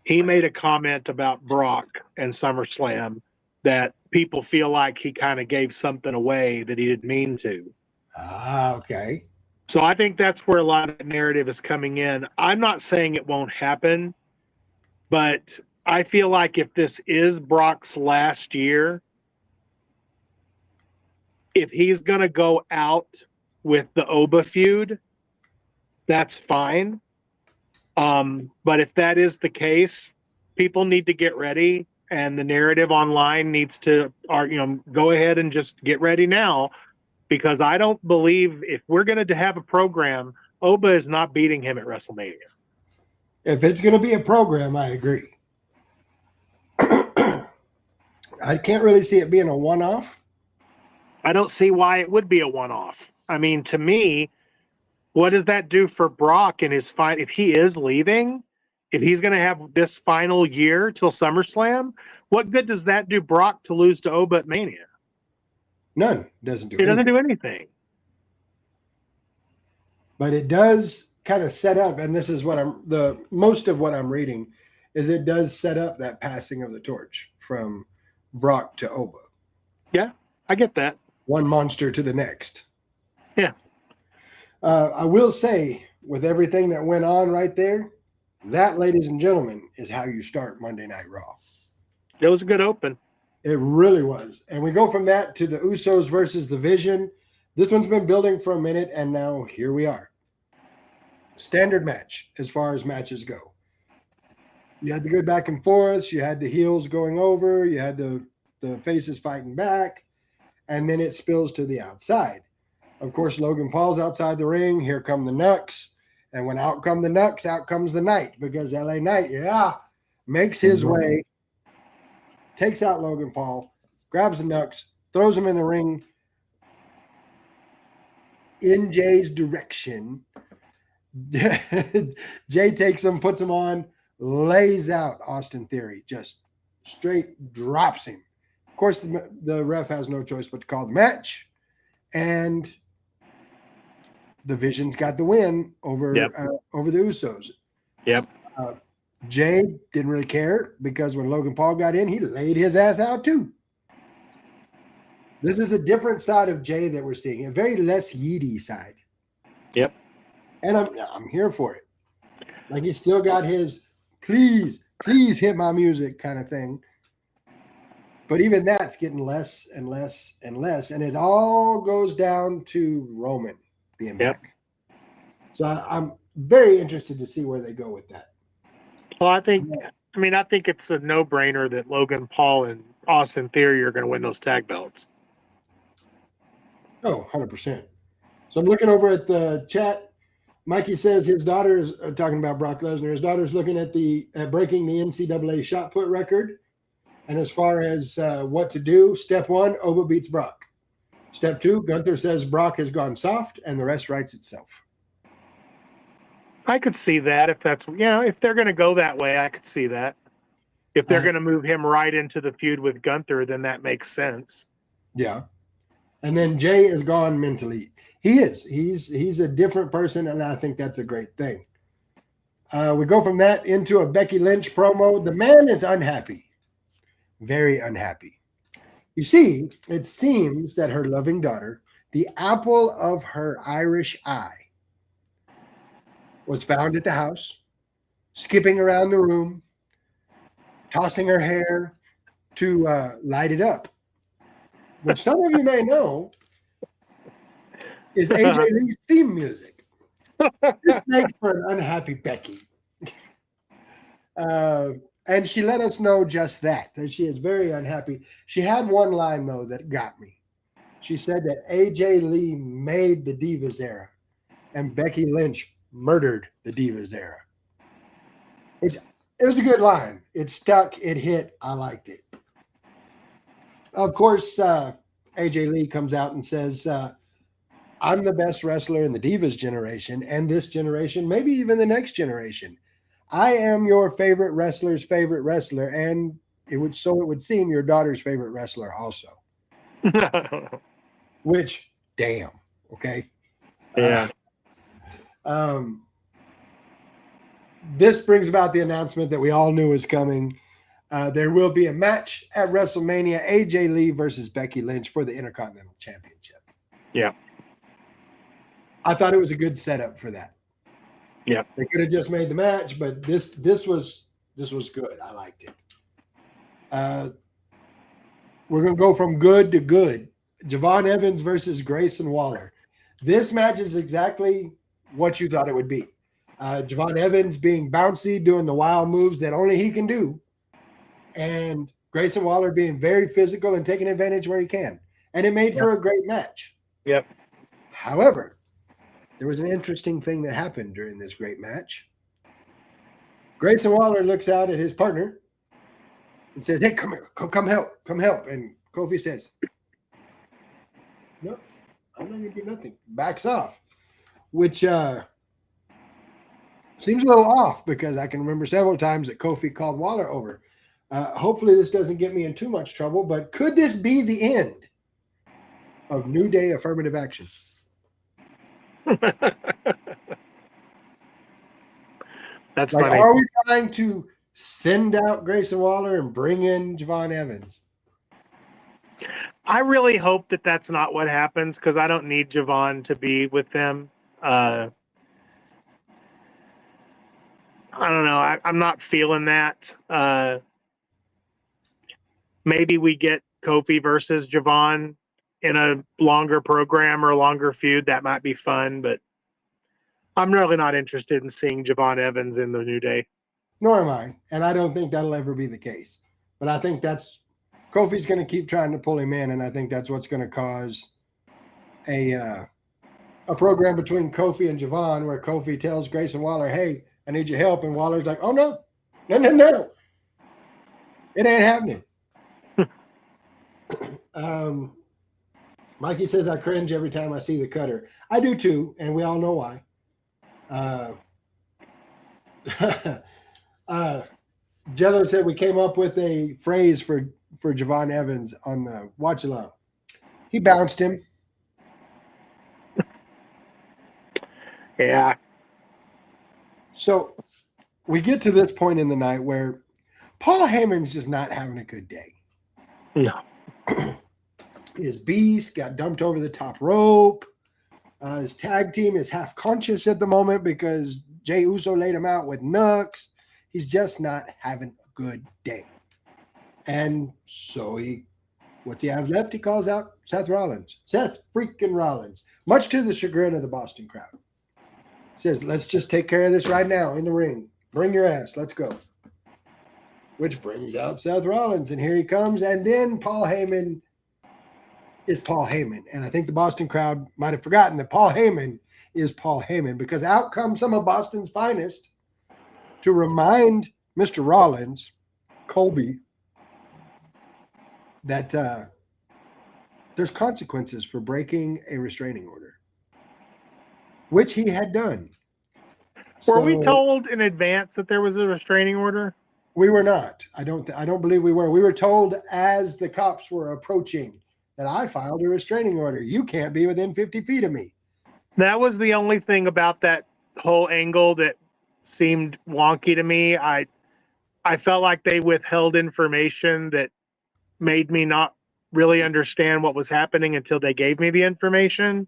he made a comment about Brock and SummerSlam that people feel like he kind of gave something away that he didn't mean to. Okay. So I think that's where a lot of the narrative is coming in. I'm not saying it won't happen, but I feel like if this is Brock's last year, if he's going to go out with the Oba feud, that's fine. But if that is the case, people need to get ready, and the narrative online needs to, go ahead and just get ready now, because I don't believe if we're going to have a program, Oba is not beating him at WrestleMania. If it's going to be a program, I agree. I can't really see it being a one-off. I don't see why it would be a one-off. I mean, to me, what does that do for Brock in his fight? If he is leaving, if he's going to have this final year till SummerSlam, what good does that do Brock to lose to Oba at Mania? None. Doesn't do anything. But it does kind of set up, and this is what most of what I'm reading is it does set up that passing of the torch from Brock to Oba. Yeah, I get that. One monster to the next. Yeah. I will say with everything that went on right there, that, ladies and gentlemen, is how you start Monday Night Raw. It was a good open. It really was. And we go from that to the Usos versus the Vision. This one's been building for a minute, and now here we are. Standard match as far as matches go. You had the good back and forths, you had the heels going over, you had the faces fighting back, and then it spills to the outside. Of course, Logan Paul's outside the ring. Here come the Knucks. And when out come the Knucks, out comes the Knight, because LA Knight, makes his way, takes out Logan Paul, grabs the Knucks, throws him in the ring in Jay's direction. Jay takes him, puts him on, lays out Austin Theory, just straight drops him. Of course, the ref has no choice but to call the match, and the Vision's got the win over over the Usos. Yep. Jay didn't really care, because when Logan Paul got in, he laid his ass out too. This is a different side of Jay that we're seeing, a very less Yeety side. Yep. And I'm here for it. Like, he's still got his please hit my music kind of thing. But even that's getting less and less and less. And it all goes down to Roman being back. So I'm very interested to see where they go with that. Well, I think it's a no-brainer that Logan Paul and Austin Theory are going to win those tag belts. Oh, 100%. So I'm looking over at the chat. Mikey says his daughter is talking about Brock Lesnar. His daughter's looking at breaking the NCAA shot put record. And as far as what to do, step 1, Oba beats Brock. Step 2, Gunther says Brock has gone soft, and the rest writes itself. I could see that if they're going to go that way, I could see that. If they're going to move him right into the feud with Gunther, then that makes sense. Yeah. And then Jay is gone mentally. He is. He's a different person, and I think that's a great thing. We go from that into a Becky Lynch promo. The man is unhappy. Very unhappy. You see, it seems that her loving daughter, the apple of her Irish eye, was found at the house, skipping around the room, tossing her hair to light it up. Which some of you may know is AJ Lee's theme music. This makes for an unhappy Becky. And she let us know just that she is very unhappy. She had one line, though, that got me. She said that AJ Lee made the Divas era and Becky Lynch murdered the Divas era. It was a good line. It stuck. It hit. I liked it. Of course, AJ Lee comes out and says, I'm the best wrestler in the Divas generation and this generation, maybe even the next generation. I am your favorite wrestler's favorite wrestler, and it would seem your daughter's favorite wrestler also. Which, damn, okay? Yeah. This brings about the announcement that we all knew was coming. There will be a match at WrestleMania, AJ Lee versus Becky Lynch for the Intercontinental Championship. Yeah. I thought it was a good setup for that. Yeah. They could have just made the match, but this was good. I liked it. We're going to go from good to good. Javon Evans versus Grayson Waller. This match is exactly what you thought it would be. Javon Evans being bouncy, doing the wild moves that only he can do. And Grayson Waller being very physical and taking advantage where he can. And it made for a great match. Yep. However, there was an interesting thing that happened during this great match. Grayson Waller looks out at his partner and says, hey, come here, come help. And Kofi says, no, I'm not going to do nothing. Backs off, which seems a little off, because I can remember several times that Kofi called Waller over. Hopefully this doesn't get me in too much trouble, but could this be the end of New Day affirmative action? That's like, funny. are we trying to send out Grayson Waller and bring in Javon Evans? I really hope that that's not what happens, because I don't need Javon to be with them. I don't know. I'm not feeling that. Maybe we get Kofi versus Javon in a longer program or a longer feud. That might be fun, but I'm really not interested in seeing Javon Evans in the New Day. Nor am I. And I don't think that'll ever be the case. But I think Kofi's going to keep trying to pull him in, and I think that's what's going to cause a program between Kofi and Javon where Kofi tells Grayson Waller, hey, I need your help. And Waller's like, oh, no. It ain't happening. Mikey says I cringe every time I see the cutter. I do too, and we all know why. Jello said we came up with a phrase for Javon Evans on the watch along. He bounced him. Yeah. So we get to this point in the night where Paul Heyman's just not having a good day. No. His beast got dumped over the top rope. His tag team is half conscious at the moment because Jey Uso laid him out with Nux. He's just not having a good day. And so what's he have left? He calls out Seth Rollins. Seth freaking Rollins. Much to the chagrin of the Boston crowd. Says, let's just take care of this right now in the ring. Bring your ass. Let's go. Which brings out Seth Rollins. And here he comes. And then Paul Heyman is Paul Heyman. And I think the Boston crowd might have forgotten that Paul Heyman is Paul Heyman, because out comes some of Boston's finest to remind Mr. Rollins, Colby, that there's consequences for breaking a restraining order, which he had done. Were we told in advance that there was a restraining order? We were not. I don't believe we were. We were told as the cops were approaching that I filed a restraining order. You can't be within 50 feet of me. That was the only thing about that whole angle that seemed wonky to me. I felt like they withheld information that made me not really understand what was happening until they gave me the information.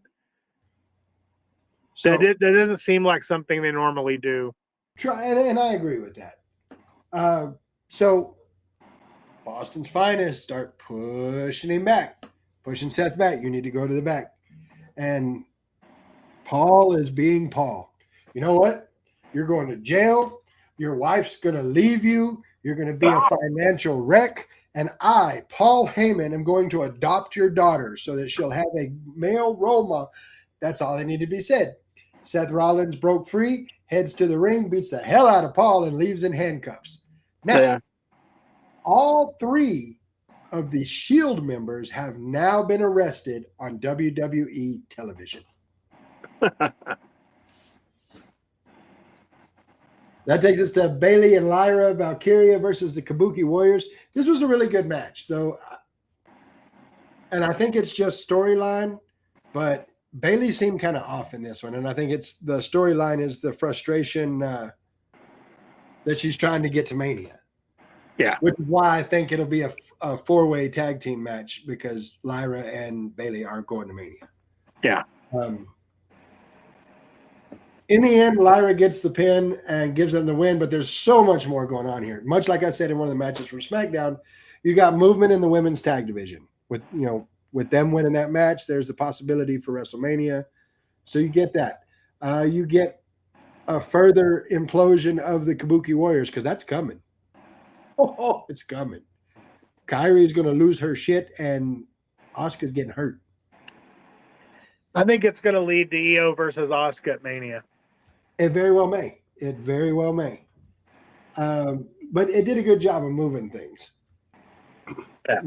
So that doesn't seem like something they normally do. And I agree with that. So Boston's finest start pushing him back, pushing Seth back. You need to go to the back. And Paul is being Paul. You know what? You're going to jail. Your wife's going to leave you. You're going to be a financial wreck. And I, Paul Heyman, am going to adopt your daughter so that she'll have a male role model. That's all that needed to be said. Seth Rollins broke free, heads to the ring, beats the hell out of Paul, and leaves in handcuffs. Now, all three of the Shield members have now been arrested on WWE television. That takes us to Bayley and Lyra Valkyria versus the Kabuki Warriors. This was a really good match, though. And I think it's just storyline, but Bayley seemed kind of off in this one. And I think it's the storyline is the frustration that she's trying to get to Mania. Yeah. Which is why I think it'll be a four-way tag team match, because Lyra and Bayley aren't going to Mania. Yeah. In the end, Lyra gets the pin and gives them the win, but there's so much more going on here. Much like I said in one of the matches from SmackDown, you got movement in the women's tag division. With them winning that match, there's the possibility for WrestleMania. So you get that. You get a further implosion of the Kabuki Warriors, because that's coming. Oh, it's coming. Kairi's going to lose her shit, and Asuka's getting hurt. I think it's going to lead to Io versus Asuka at Mania. It very well may. It very well may. But it did a good job of moving things. Yeah.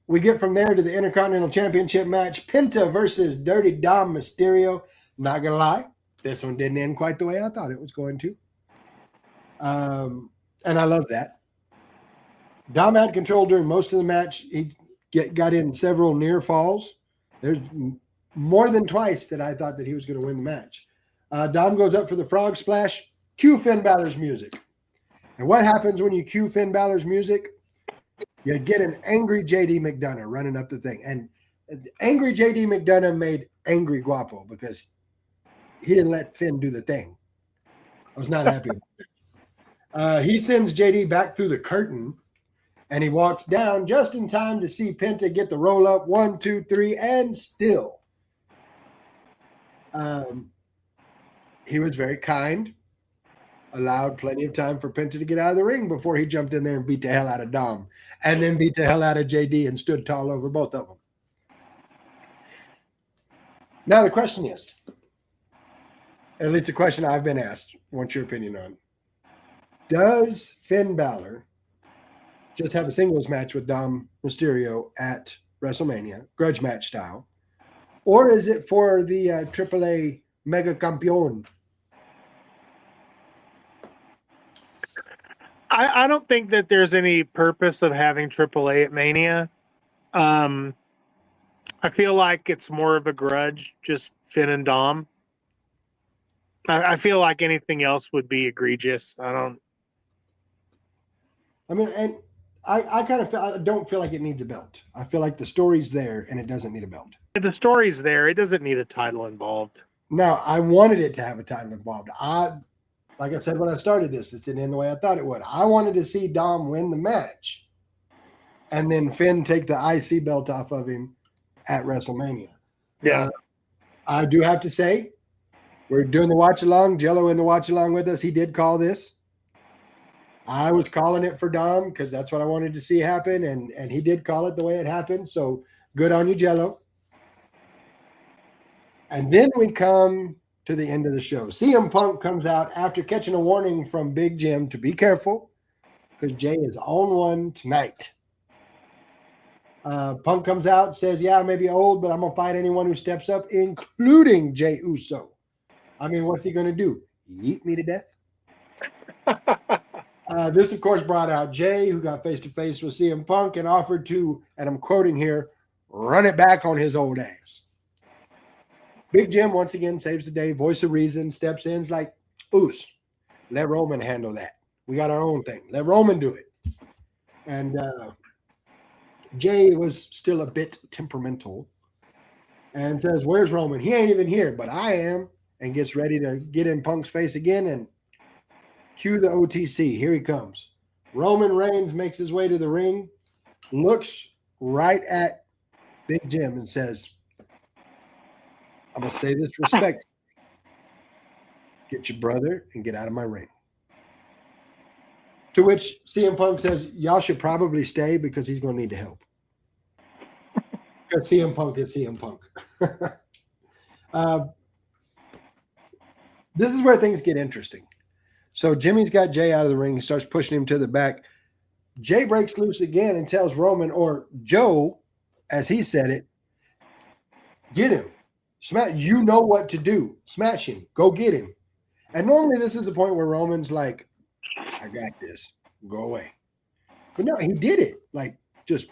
We get from there to the Intercontinental Championship match. Penta versus Dirty Dom Mysterio. Not going to lie, this one didn't end quite the way I thought it was going to. And I love that. Dom had control during most of the match. He got in several near falls. There's more than twice that I thought that he was going to win the match. Dom goes up for the frog splash. Cue Finn Balor's music. And what happens when you cue Finn Balor's music? You get an angry JD McDonough running up the thing. And angry JD McDonough made angry Guapo because he didn't let Finn do the thing. I was not happy with that. He sends JD back through the curtain, and he walks down just in time to see Penta get the roll up 1, 2, 3, and still. He was very kind, allowed plenty of time for Penta to get out of the ring before he jumped in there and beat the hell out of Dom, and then beat the hell out of JD and stood tall over both of them. Now the question is, at least the question I've been asked, what's your opinion on? Does Finn Balor just have a singles match with Dom Mysterio at WrestleMania, grudge match style? Or is it for the AAA Mega Campeon? I don't think that there's any purpose of having AAA at Mania. I feel like it's more of a grudge, just Finn and Dom. I feel like anything else would be egregious. I don't feel like it needs a belt. I feel like the story's there and it doesn't need a belt. If the story's there, it doesn't need a title involved. Now, I wanted it to have a title involved. Like I said when I started this, it didn't end the way I thought it would. I wanted to see Dom win the match and then Finn take the IC belt off of him at WrestleMania. Yeah. I do have to say, we're doing the watch along. Jello in the watch along with us. He did call this. I was calling it for Dom because that's what I wanted to see happen, and he did call it the way it happened. So good on you, Jello. And then we come to the end of the show. CM Punk comes out after catching a warning from Big Jim to be careful because Jay is on one tonight. Punk comes out, says, yeah, I may be old, but I'm going to fight anyone who steps up, including Jay Uso. I mean, what's he going to do? Eat me to death? This, of course, brought out Jay, who got face-to-face with CM Punk and offered to, and I'm quoting here, run it back on his old ass. Big Jim, once again, saves the day, voice of reason, steps in, is like, Oos, let Roman handle that. We got our own thing. Let Roman do it. And Jay was still a bit temperamental and says, where's Roman? He ain't even here, but I am, and gets ready to get in Punk's face again and cue the OTC. Here he comes. Roman Reigns makes his way to the ring, looks right at Big Jim and says, I'm going to say this respect. Get your brother and get out of my ring. To which CM Punk says, y'all should probably stay because he's going to need the help. Because CM Punk is CM Punk. This is where things get interesting. So Jimmy's got Jay out of the ring. He starts pushing him to the back. Jay breaks loose again and tells Roman, or Joe, as he said it, get him. Smash. You know what to do. Smash him. Go get him. And normally this is the point where Roman's like, I got this. Go away. But no, he did it. Like, just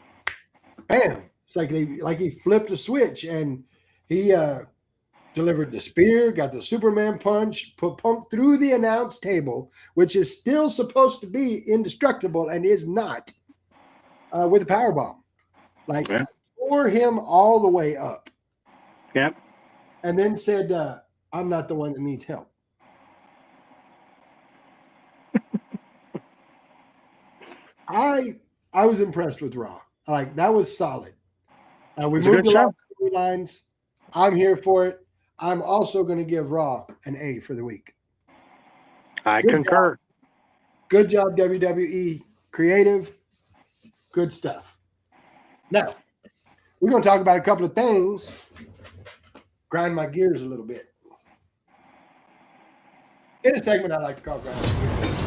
bam. It's like he flipped a switch and he delivered the spear, got the Superman punch, put Punk through the announce table, which is still supposed to be indestructible and is not, with a power bomb. Like, tore him all the way up. Yep. And then said, I'm not the one that needs help. I was impressed with Raw. Like, that was solid. We moved a lot of storylines. I'm here for it. I'm also going to give Raw an A for the week. I concur. Job. Good job, WWE. Creative. Good stuff. Now, we're going to talk about a couple of things. Grind my gears a little bit. In a segment I like to call Grind My Gears.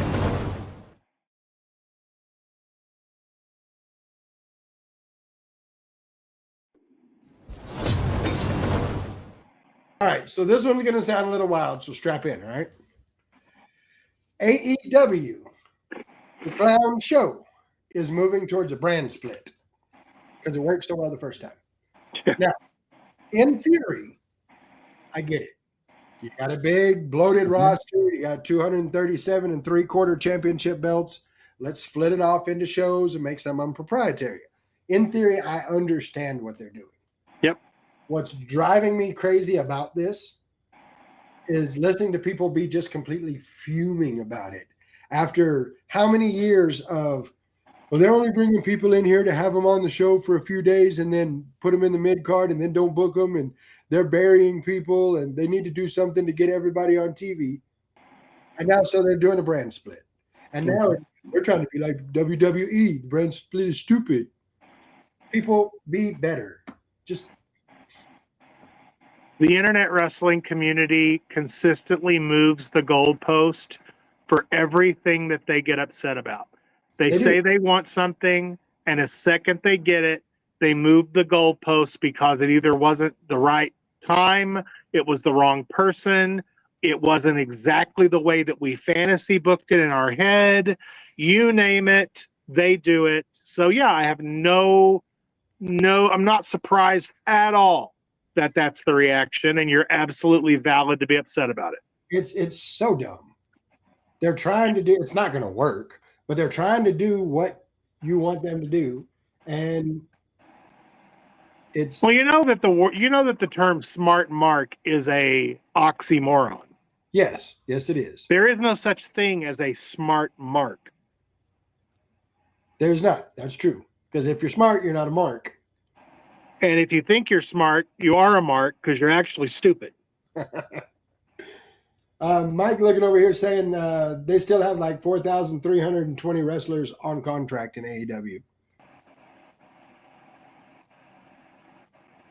All right, so this one's going to sound a little wild, so strap in, all right? AEW, the clown show, is moving towards a brand split because it worked so well the first time. Now, in theory, I get it. You got a big, bloated roster. You got 237 3/4 championship belts. Let's split it off into shows and make some of them proprietary. In theory, I understand what they're doing. Yep. What's driving me crazy about this is listening to people be just completely fuming about it. after how many years of, well, they're only bringing people in here to have them on the show for a few days and then put them in the mid card and then don't book them, and they're burying people and they need to do something to get everybody on TV. And now, so they're doing a brand split. And now we're trying to be like WWE. The brand split is stupid. People, be better. Just the internet wrestling community consistently moves the goalpost for everything that they get upset about. They say they want something, and the second they get it, they move the goalpost because it either wasn't the right time, it was the wrong person, it wasn't exactly the way that we fantasy booked it in our head. You name it, they do it. So yeah, I have no, I'm not surprised at all that that's the reaction, and you're absolutely valid to be upset about it. It's so dumb. They're trying to do, it's not going to work, but they're trying to do what you want them to do, and it's, well, you know that the term smart mark is a oxymoron. yes, it is. There is no such thing as a smart mark. There's not. That's true. Because if you're smart, you're not a mark. And if you think you're smart, you are a mark because you're actually stupid. Mike looking over here saying they still have like 4,320 wrestlers on contract in AEW.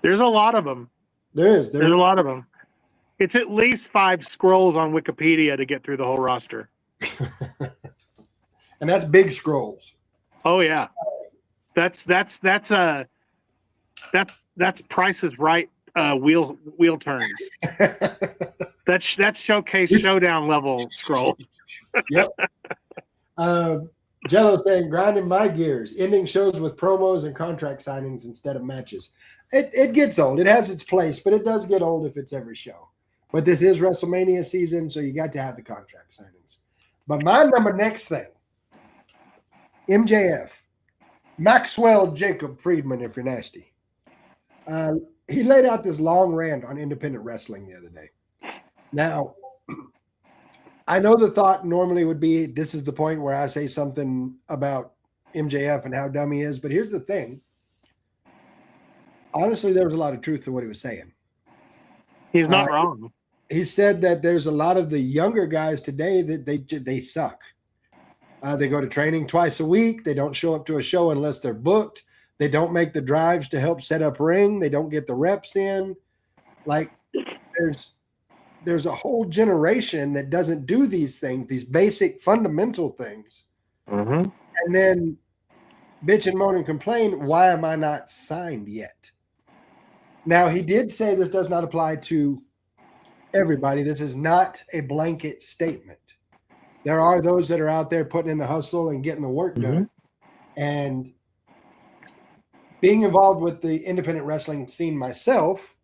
There's a lot of them. There's a lot of them. It's at least 5 scrolls on Wikipedia to get through the whole roster. And that's big scrolls. Oh yeah. That's Price is Right wheel turns. That's Showcase Showdown level scroll. Yep. Jello saying grinding my gears, ending shows with promos and contract signings instead of matches. It gets old. It has its place, but it does get old if it's every show. But this is WrestleMania season, so you got to have the contract signings. But my next thing, MJF, Maxwell Jacob Friedman, if you're nasty. He laid out this long rant on independent wrestling the other day. Now, I know the thought normally would be this is the point where I say something about MJF and how dumb he is, but here's the thing. Honestly, there was a lot of truth to what he was saying. He's not wrong. He said that there's a lot of the younger guys today that they suck. They go to training twice a week. They don't show up to a show unless they're booked. They don't make the drives to help set up ring. They don't get the reps in. Like there's a whole generation that doesn't do these things, these basic fundamental things. Mm-hmm. And then bitch and moan and complain, why am I not signed yet? Now, he did say this does not apply to everybody. This is not a blanket statement. There are those that are out there putting in the hustle and getting the work done. And being involved with the independent wrestling scene myself,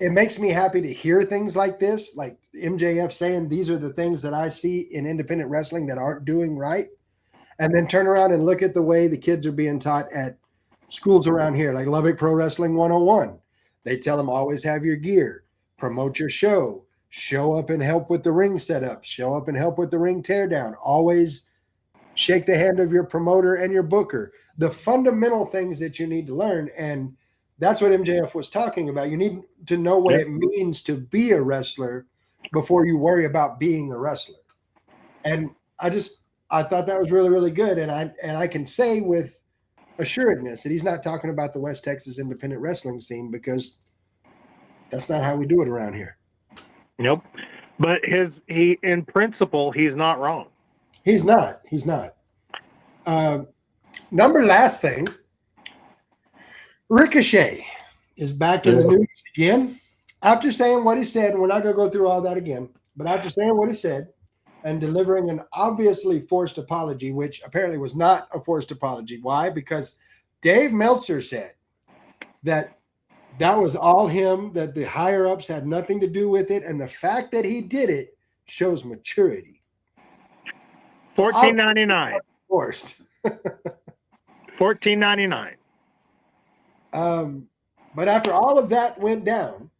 it makes me happy to hear things like this, like MJF saying these are the things that I see in independent wrestling that aren't doing right, and then turn around and look at the way the kids are being taught at schools around here, like Lubbock Pro Wrestling 101. They tell them always have your gear, promote your show, show up and help with the ring setup, show up and help with the ring teardown, always shake the hand of your promoter and your booker, the fundamental things that you need to learn. And that's what MJF was talking about. You need to know what it means to be a wrestler before you worry about being a wrestler. And I thought that was really, really good. And I can say with assuredness that he's not talking about the West Texas independent wrestling scene, because that's not how we do it around here. Nope. But in principle, he's not wrong. He's not. Last thing, Ricochet is back in the news again. After saying what he said, and we're not going to go through all that again, but after saying what he said and delivering an obviously forced apology, which apparently was not a forced apology. Why? Because Dave Meltzer said that was all him, that the higher-ups had nothing to do with it, and the fact that he did it shows maturity. $14.99. Forced. $14.99. But after all of that went down,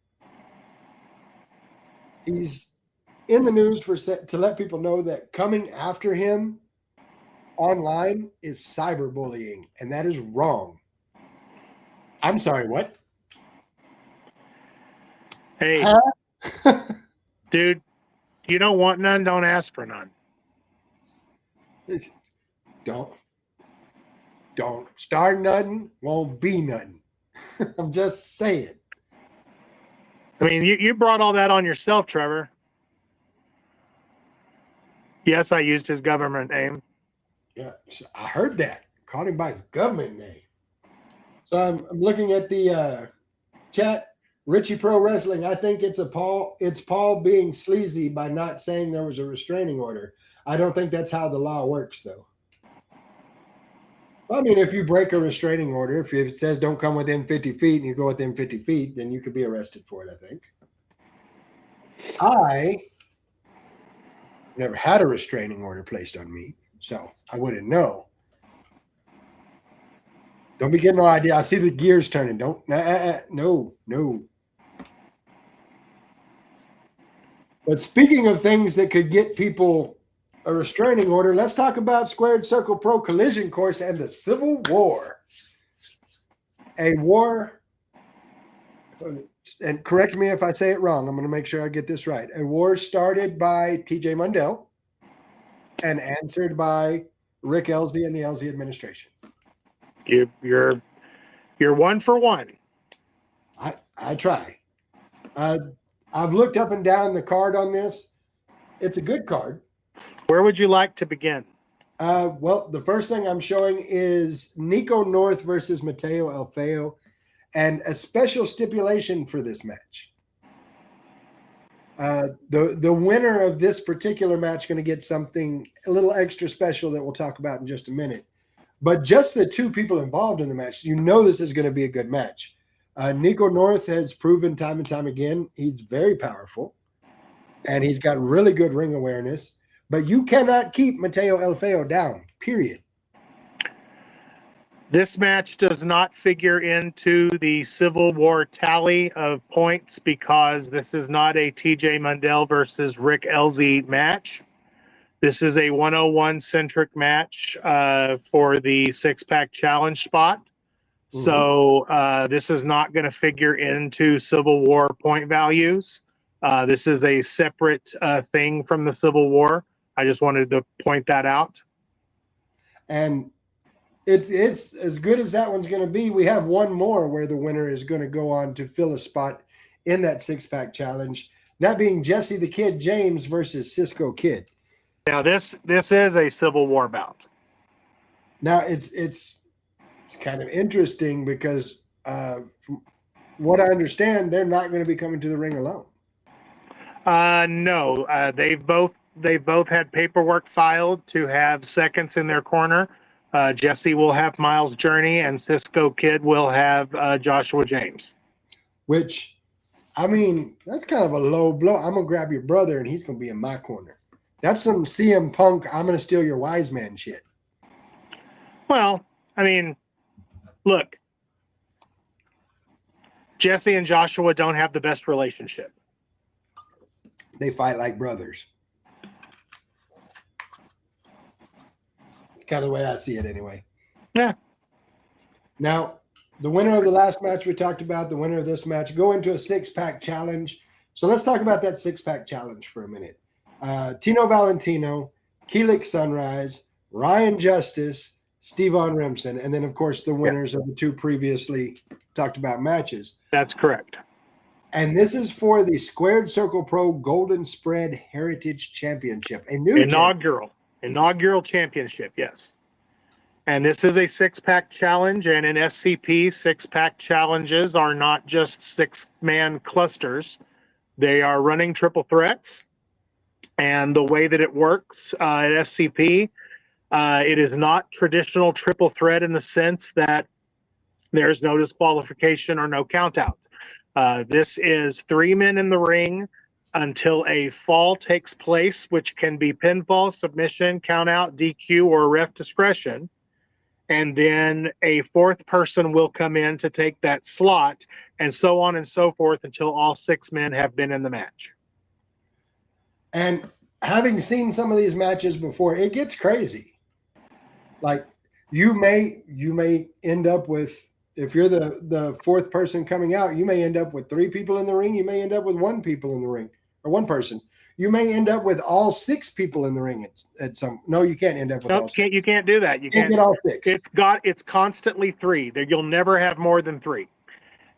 he's in the news to let people know that coming after him online is cyberbullying, and that is wrong. I'm sorry, what? Hey, Huh? dude, you don't want none, don't ask for none. Don't start nothing, won't be nothing. I'm just saying. I mean, you brought all that on yourself, Trevor. Yes, I used his government name. Yeah, I heard that. Called him by his government name. So I'm looking at the chat. Richie Pro Wrestling. I think it's Paul being sleazy by not saying there was a restraining order. I don't think that's how the law works, though. I mean, if you break a restraining order, if it says don't come within 50 feet and you go within 50 feet, then you could be arrested for it, I think. I never had a restraining order placed on me, so I wouldn't know. Don't be getting no idea. I see the gears turning. No. But speaking of things that could get people a restraining order, let's talk about Squared Circle Pro Collision Course and the Civil War. A war, and correct me if I say it wrong. I'm going to make sure I get this right. A war started by T.J. Mundell and answered by Rick Elsie and the Elsie administration. You're 1 for 1. I try. I've looked up and down the card on this. It's a good card. Where would you like to begin? Well, the first thing I'm showing is Nico North versus Mateo El Feo, and a special stipulation for this match. The winner of this particular match going to get something a little extra special that we'll talk about in just a minute. But just the two people involved in the match, you know this is going to be a good match. Nico North has proven time and time again he's very powerful, and he's got really good ring awareness. But you cannot keep Mateo El Feo down, period. This match does not figure into the Civil War tally of points because this is not a TJ Mundell versus Rick Elsie match. This is a 101-centric match for the six-pack challenge spot. Mm-hmm. So this is not going to figure into Civil War point values. This is a separate thing from the Civil War. I just wanted to point that out. And it's as good as that one's going to be. We have one more where the winner is going to go on to fill a spot in that six-pack challenge. That being Jesse the Kid James versus Cisco Kid. Now this is a Civil War bout. Now it's kind of interesting because from what I understand, they're not going to be coming to the ring alone. No, they've both had paperwork filed to have seconds in their corner. Jesse will have Miles Journey, and Cisco Kid will have Joshua James. Which, I mean, that's kind of a low blow. I'm gonna grab your brother, and he's gonna be in my corner. That's some CM Punk, I'm gonna steal your wise man shit. Well, I mean, look, Jesse and Joshua don't have the best relationship. They fight like brothers. It's kind of the way I see it anyway. Yeah. Now, the winner of the last match we talked about, the winner of this match, go into a six-pack challenge. So let's talk about that six-pack challenge for a minute. Tino Valentino, Keelik Sunrise, Ryan Justice, Stevon Remsen, and then, of course, the winners of the two previously talked about matches. That's correct. And this is for the Squared Circle Pro Golden Spread Heritage Championship, a new inaugural championship, yes. And this is a six-pack challenge, and in SCP, six-pack challenges are not just six-man clusters. They are running triple threats. And the way that it works at SCP, it is not traditional triple threat in the sense that there's no disqualification or no countout. This is 3 men in the ring until a fall takes place, which can be pinfall, submission, countout, DQ, or ref discretion. And then a fourth person will come in to take that slot, and so on and so forth until all 6 men have been in the match. And having seen some of these matches before, it gets crazy. Like you may end up with, if you're the fourth person coming out, you may end up with 3 people in the ring. You may end up with 1 people in the ring, or 1 person. You may end up with all 6 people in the ring at some. No, you can't end up with all 6. You can't do that. You can't get all 6. It's constantly 3. You'll never have more than 3.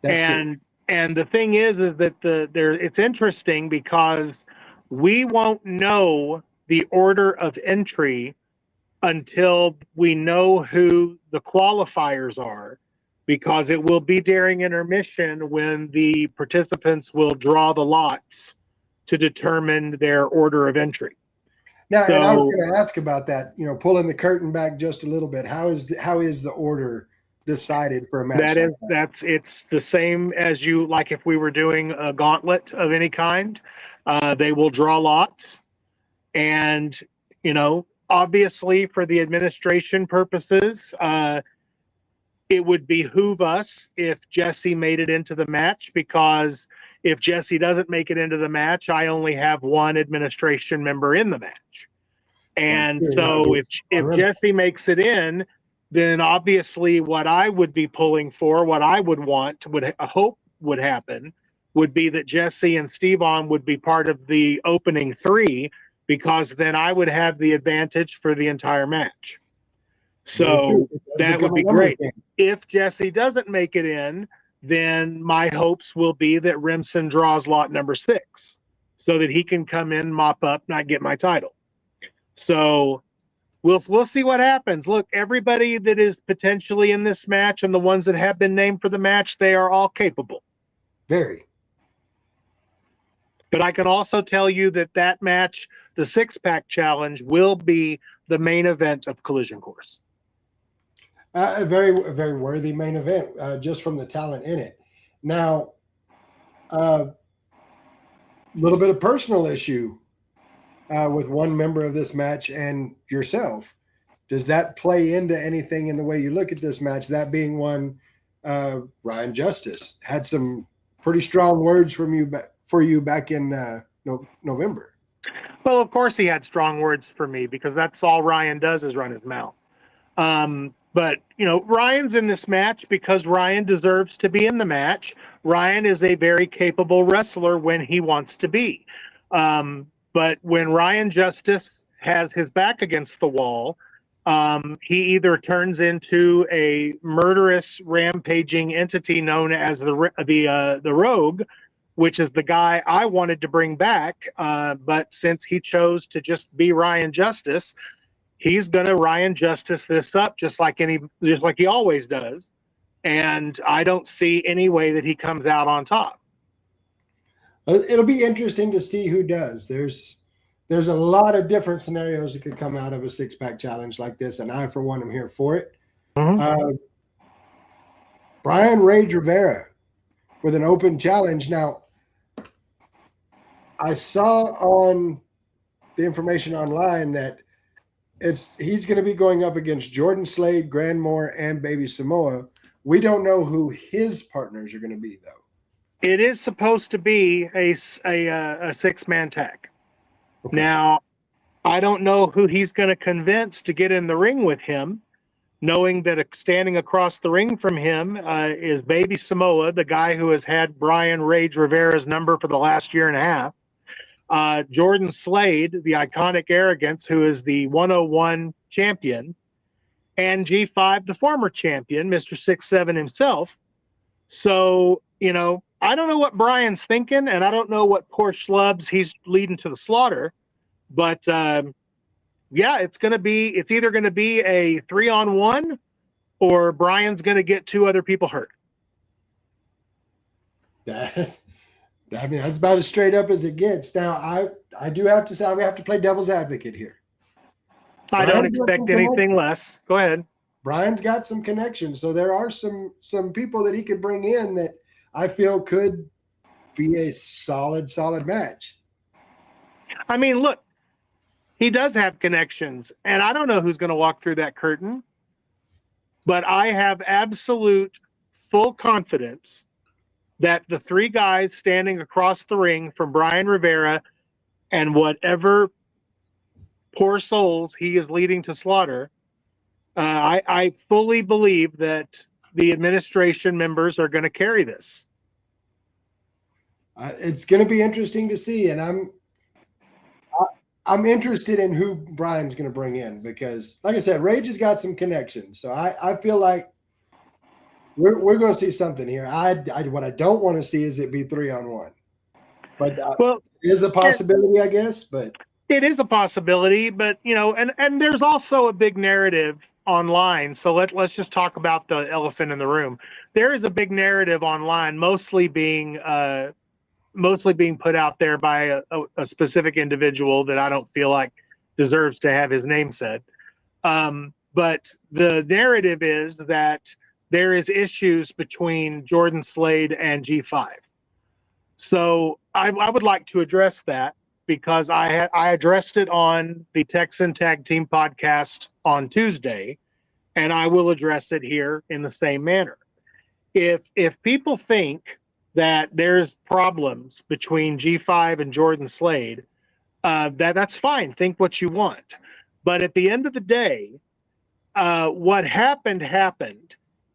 That's true. And the thing is that it's interesting because we won't know the order of entry until we know who the qualifiers are, because it will be during intermission when the participants will draw the lots to determine their order of entry. Now, and I was going to ask about that, pulling the curtain back just a little bit. How is the order decided for a match? It's the same as like if we were doing a gauntlet of any kind. They will draw lots, and obviously for the administration purposes, it would behoove us if Jesse made it into the match, because if Jesse doesn't make it into the match, I only have 1 administration member in the match. And so if Jesse makes it in, then obviously what I would be pulling for, what I would hope would happen, would be that Jesse and Steve-On would be part of the opening 3, because then I would have the advantage for the entire match. So that would be great. If Jesse doesn't make it in, then my hopes will be that Remsen draws lot number 6, so that he can come in, mop up, not get my title. So we'll see what happens. Look, everybody that is potentially in this match and the ones that have been named for the match, they are all capable. Very. But I can also tell you that match, the 6-pack challenge, will be the main event of Collision Course. A very, very worthy main event, just from the talent in it. Now, a little bit of personal issue with one member of this match and yourself. Does that play into anything in the way you look at this match? That being one, Ryan Justice had some pretty strong words for you back in November. Well, of course he had strong words for me, because that's all Ryan does is run his mouth. But Ryan's in this match because Ryan deserves to be in the match. Ryan is a very capable wrestler when he wants to be. But when Ryan Justice has his back against the wall, he either turns into a murderous, rampaging entity known as the Rogue, which is the guy I wanted to bring back. But since he chose to just be Ryan Justice, he's gonna Ryan Justice this up just like he always does. And I don't see any way that he comes out on top. It'll be interesting to see who does. There's a lot of different scenarios that could come out of a 6-pack challenge like this, and I, for one, am here for it. Mm-hmm. Brian Rage Rivera with an open challenge. Now, I saw on the information online that he's going to be going up against Jordan Slade, Grandmore, and Baby Samoa. We don't know who his partners are going to be, though. It is supposed to be a 6-man tag. Okay. Now, I don't know who he's going to convince to get in the ring with him, knowing that standing across the ring from him is Baby Samoa, the guy who has had Brian Rage Rivera's number for the last year and a half. Jordan Slade, the iconic Arrogance, who is the 101 champion, and G5, the former champion, Mr. 6'7" himself. So, I don't know what Brian's thinking, and I don't know what poor schlubs he's leading to the slaughter. But yeah, it's either going to be a 3-on-1, or Brian's going to get 2 other people hurt. That's about as straight up as it gets. Now, I do have to say, I have to play devil's advocate here. I don't expect anything less. Go ahead. Brian's got some connections, so there are some people that he could bring in that I feel could be a solid match. I mean, look, he does have connections, and I don't know who's going to walk through that curtain, but I have absolute full confidence that the 3 guys standing across the ring from Brian Rivera and whatever poor souls he is leading to slaughter, I fully believe that the administration members are going to carry this. It's going to be interesting to see, and I'm interested in who Brian's going to bring in because, like I said, Rage has got some connections. So I feel like we're going to see something here. What I don't want to see is it be 3-on-1, but Well, it is a possibility, I guess. But it is a possibility, but and there's also a big narrative online. So let's just talk about the elephant in the room. There is a big narrative online, mostly being put out there by a specific individual that I don't feel like deserves to have his name said. But the narrative is that there is issues between Jordan Slade and G5. So I would like to address that because I addressed it on the Texan Tag Team podcast on Tuesday, and I will address it here in the same manner. If people think that there's problems between G5 and Jordan Slade, that's fine. Think what you want. But at the end of the day, what happened,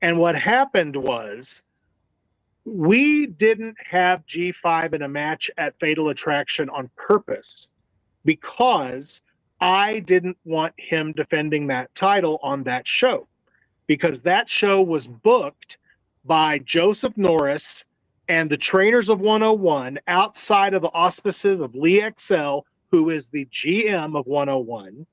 and what happened was we didn't have G5 in a match at Fatal Attraction on purpose because I didn't want him defending that title on that show, because that show was booked by Joseph Norris and the trainers of 101 outside of the auspices of Lee XL, who is the GM of 101.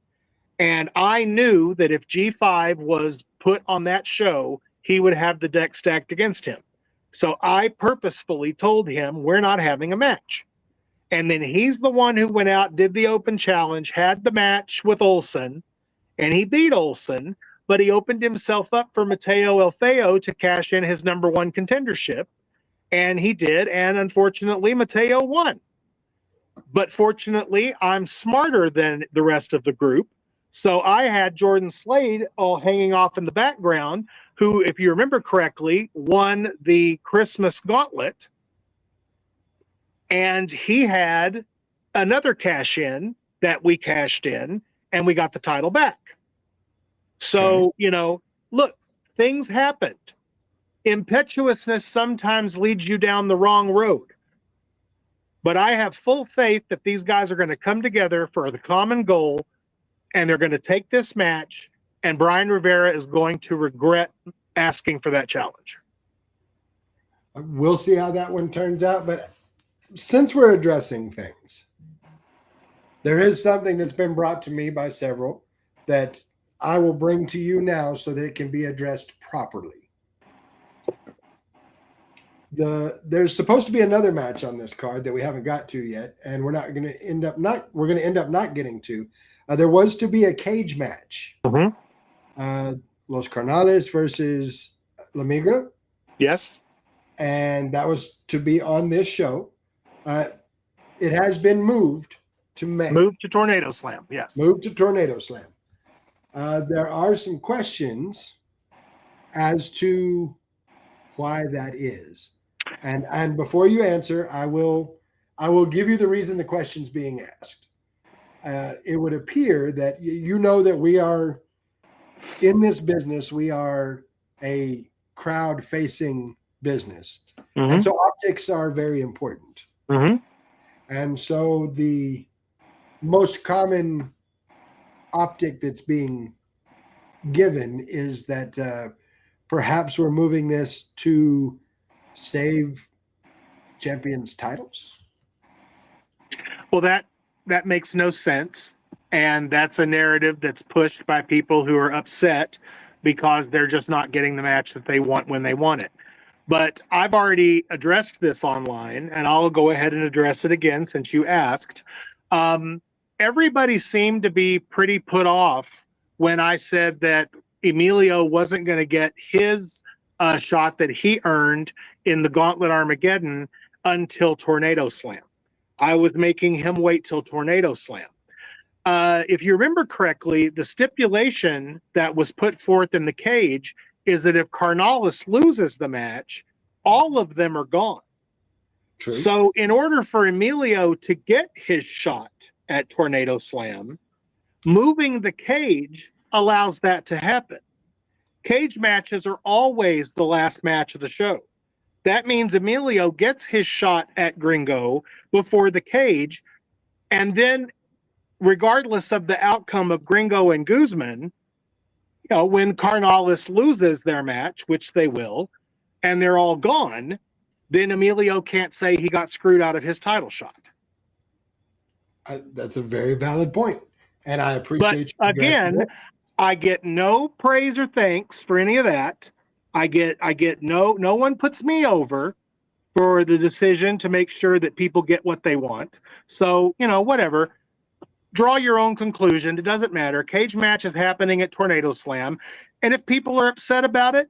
And I knew that if G5 was put on that show, he would have the deck stacked against him. So I purposefully told him we're not having a match. And then he's the one who went out, did the open challenge, had the match with Olsen, and he beat Olsen, but he opened himself up for Mateo El Feo to cash in his #1 contendership. And he did. And unfortunately, Mateo won. But fortunately, I'm smarter than the rest of the group. So I had Jordan Slade all hanging off in the background, who, if you remember correctly, won the Christmas Gauntlet. And he had another cash in that we cashed in, and we got the title back. So, look, things happened. Impetuousness sometimes leads you down the wrong road. But I have full faith that these guys are going to come together for the common goal, and they're going to take this match, and Brian Rivera is going to regret asking for that challenge. We'll see how that one turns out. But since we're addressing things, there is something that's been brought to me by several that I will bring to you now so that it can be addressed properly. There's supposed to be another match on this card that we haven't got to yet, and we're going to end up not getting to. There was to be a cage match. Mm-hmm. Los Carnales versus La Migra. Yes. And that was to be on this show. It has been moved to May. Moved to Tornado Slam, yes. Moved to Tornado Slam. There are some questions as to why that is. And before you answer, I will give you the reason the question's being asked. It would appear that you know that we are in this business. We are a crowd-facing business, mm-hmm. and so optics are very important. Mm-hmm. And so the most common optic that's being given is that perhaps we're moving this to save champions' titles. Well, that makes no sense, and that's a narrative that's pushed by people who are upset because they're just not getting the match that they want when they want it. But I've already addressed this online, and I'll go ahead and address it again since you asked. Everybody seemed to be pretty put off when I said that Emilio wasn't going to get his shot that he earned in the Gauntlet Armageddon until Tornado Slam. I was making him wait till Tornado Slam. If you remember correctly, the stipulation that was put forth in the cage is that if Carnales loses the match, all of them are gone. True. So in order for Emilio to get his shot at Tornado Slam, moving the cage allows that to happen. Cage matches are always the last match of the show. That means Emilio gets his shot at Gringo before the cage, and then regardless of the outcome of Gringo and Guzman, when Carnalis loses their match, which they will, and they're all gone, then Emilio can't say he got screwed out of his title shot. That's a very valid point, and I appreciate But again, I get no praise or thanks for any of that. I get no one puts me over for the decision to make sure that people get what they want. So, whatever. Draw your own conclusion. It doesn't matter. Cage match is happening at Tornado Slam. And if people are upset about it,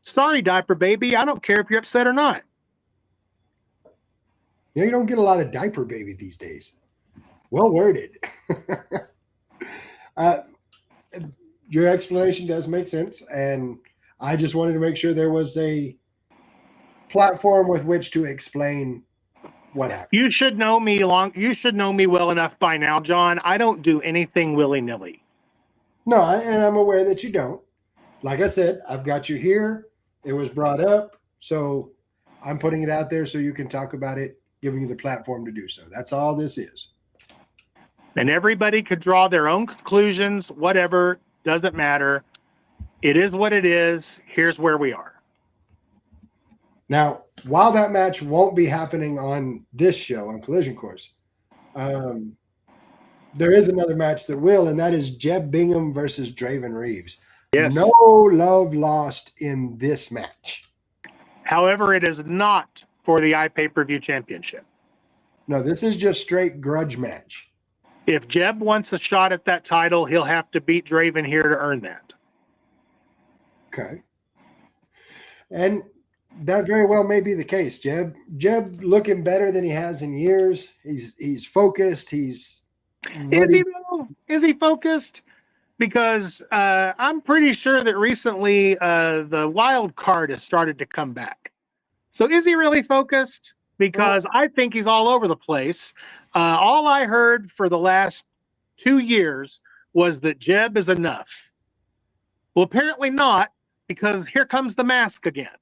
sorry, Diaper Baby. I don't care if you're upset or not. You don't get a lot of Diaper Baby these days. Well worded. Your explanation does make sense. And I just wanted to make sure there was a platform with which to explain what happened. You should know me well enough by now, John. I don't do anything willy-nilly. No, and I'm aware that you don't. Like I said, I've got you here. It was brought up, so I'm putting it out there so you can talk about it, giving you the platform to do so. That's all this is. And everybody could draw their own conclusions, whatever, doesn't matter. It is what it is. Here's where we are. Now, while that match won't be happening on this show, on Collision Course, there is another match that will, and that is Jeb Bingham versus Draven Reeves. Yes. No love lost in this match. However, it is not for the iPay-per-view championship. No, this is just straight grudge match. If Jeb wants a shot at that title, he'll have to beat Draven here to earn that. Okay. And that very well may be the case. Jeb looking better than he has in years. He's focused. Is he focused? Because I'm pretty sure that recently the wild card has started to come back. So is he really focused? Because I think he's all over the place. All I heard for the last 2 years was that Jeb is enough. Well, apparently not, because here comes the mask again.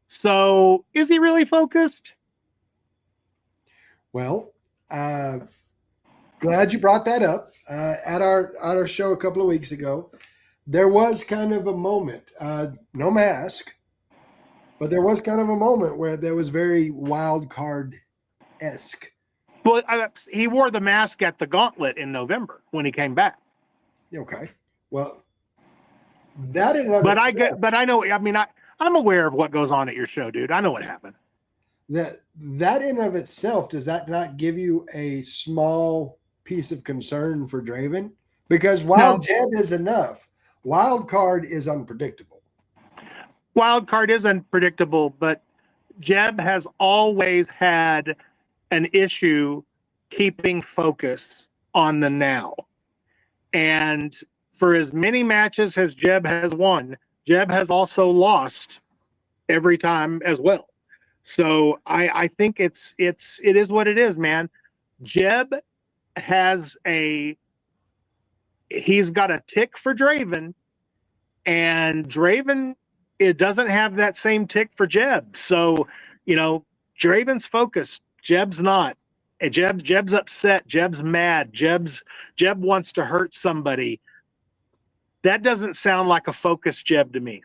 So is he really focused? Well, glad you brought that up. At our show a couple of weeks ago, there was kind of a moment, no mask, but there was kind of a moment where there was very wild card-esque. Well, he wore the mask at the Gauntlet in November when he came back. Okay. Well, that in and of itself, I know. I mean, I'm aware of what goes on at your show, dude. I know what happened. That in of itself, does that not give you a small piece of concern for Draven? Because while Jeb is enough, wild card is unpredictable. Wild card is unpredictable, but Jeb has always had an issue keeping focus on the now. And for as many matches as Jeb has won, Jeb has also lost every time as well. So I think it is what it is, man. Jeb he's got a tick for Draven, and Draven, it doesn't have that same tick for Jeb. So, Draven's focused. Jeb's not. Jeb's upset. Jeb's mad. Jeb wants to hurt somebody. That doesn't sound like a focused Jeb to me.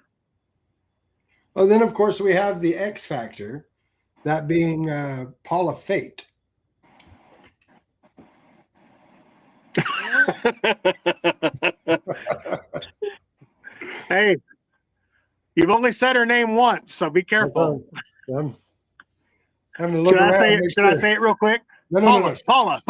Well, then, of course, we have the X Factor, that being Paula Fate. Hey, you've only said her name once, so be careful. I'm having to look around. Should I say it real quick? No. Paula.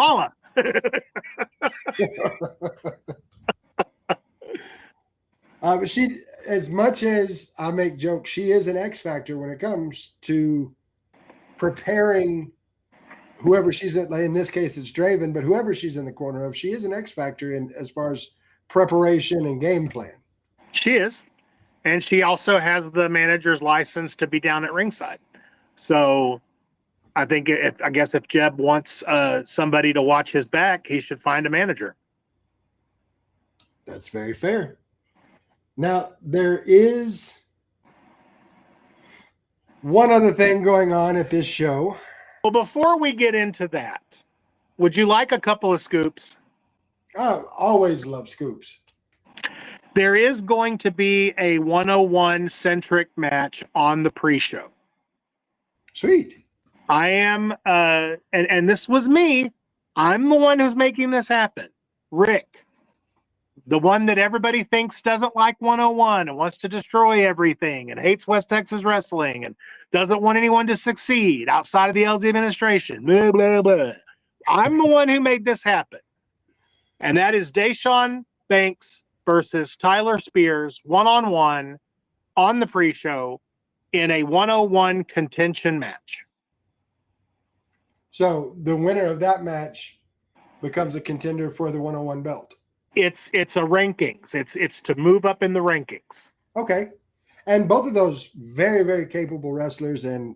But she, as much as I make jokes, she is an X factor when it comes to preparing whoever she's in this case it's Draven, but whoever she's in the corner of, she is an X factor in as far as preparation and game plan. She is. And she also has the manager's license to be down at ringside. So I think I guess if Jeb wants somebody to watch his back, he should find a manager. That's very fair. Now, there is one other thing going on at this show. Well, before we get into that, would you like a couple of scoops? I always love scoops. There is going to be a 101 centric match on the pre-show. Sweet. I am, and this was me. I'm the one who's making this happen. Rick, the one that everybody thinks doesn't like 101 and wants to destroy everything and hates West Texas wrestling and doesn't want anyone to succeed outside of the LZ administration. Blah, blah, blah. I'm the one who made this happen. And that is Deshaun Banks versus Tyler Spears, one-on-one on the pre-show in a 101 contention match. So the winner of that match becomes a contender for the 101 belt. It's a rankings. It's to move up in the rankings. Okay. And both of those very, very capable wrestlers and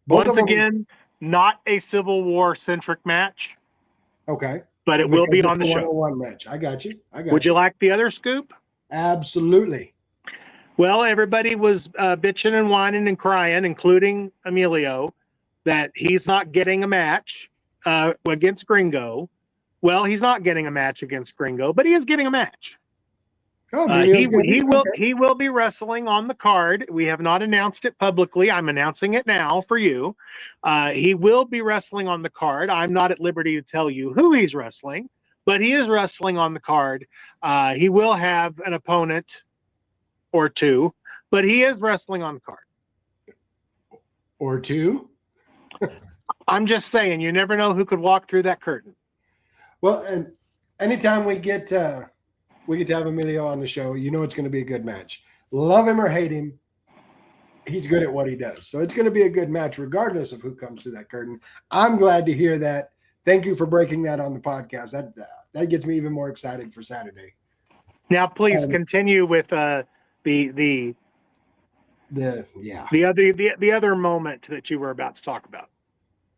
both Once of them, again, not a Civil War centric match. Okay. But it will be on the show. 101 match. I got you. Would you like the other scoop? Absolutely. Well, everybody was bitching and whining and crying, including Emilio, that he's not getting a match against Gringo. Well, he's not getting a match against Gringo, but he is getting a match. Oh, he will be wrestling on the card. We have not announced it publicly. I'm announcing it now for you. He will be wrestling on the card. I'm not at liberty to tell you who he's wrestling, but he is wrestling on the card. He will have an opponent or two, but he is wrestling on the card. Or two? I'm just saying, you never know who could walk through that curtain. Well, and anytime we get to have Emilio on the show, you know it's going to be a good match. Love him or hate him, he's good at what he does. So it's going to be a good match regardless of who comes through that curtain. I'm glad to hear that. Thank you for breaking that on the podcast. That gets me even more excited for Saturday. Now, please continue with the other moment that you were about to talk about.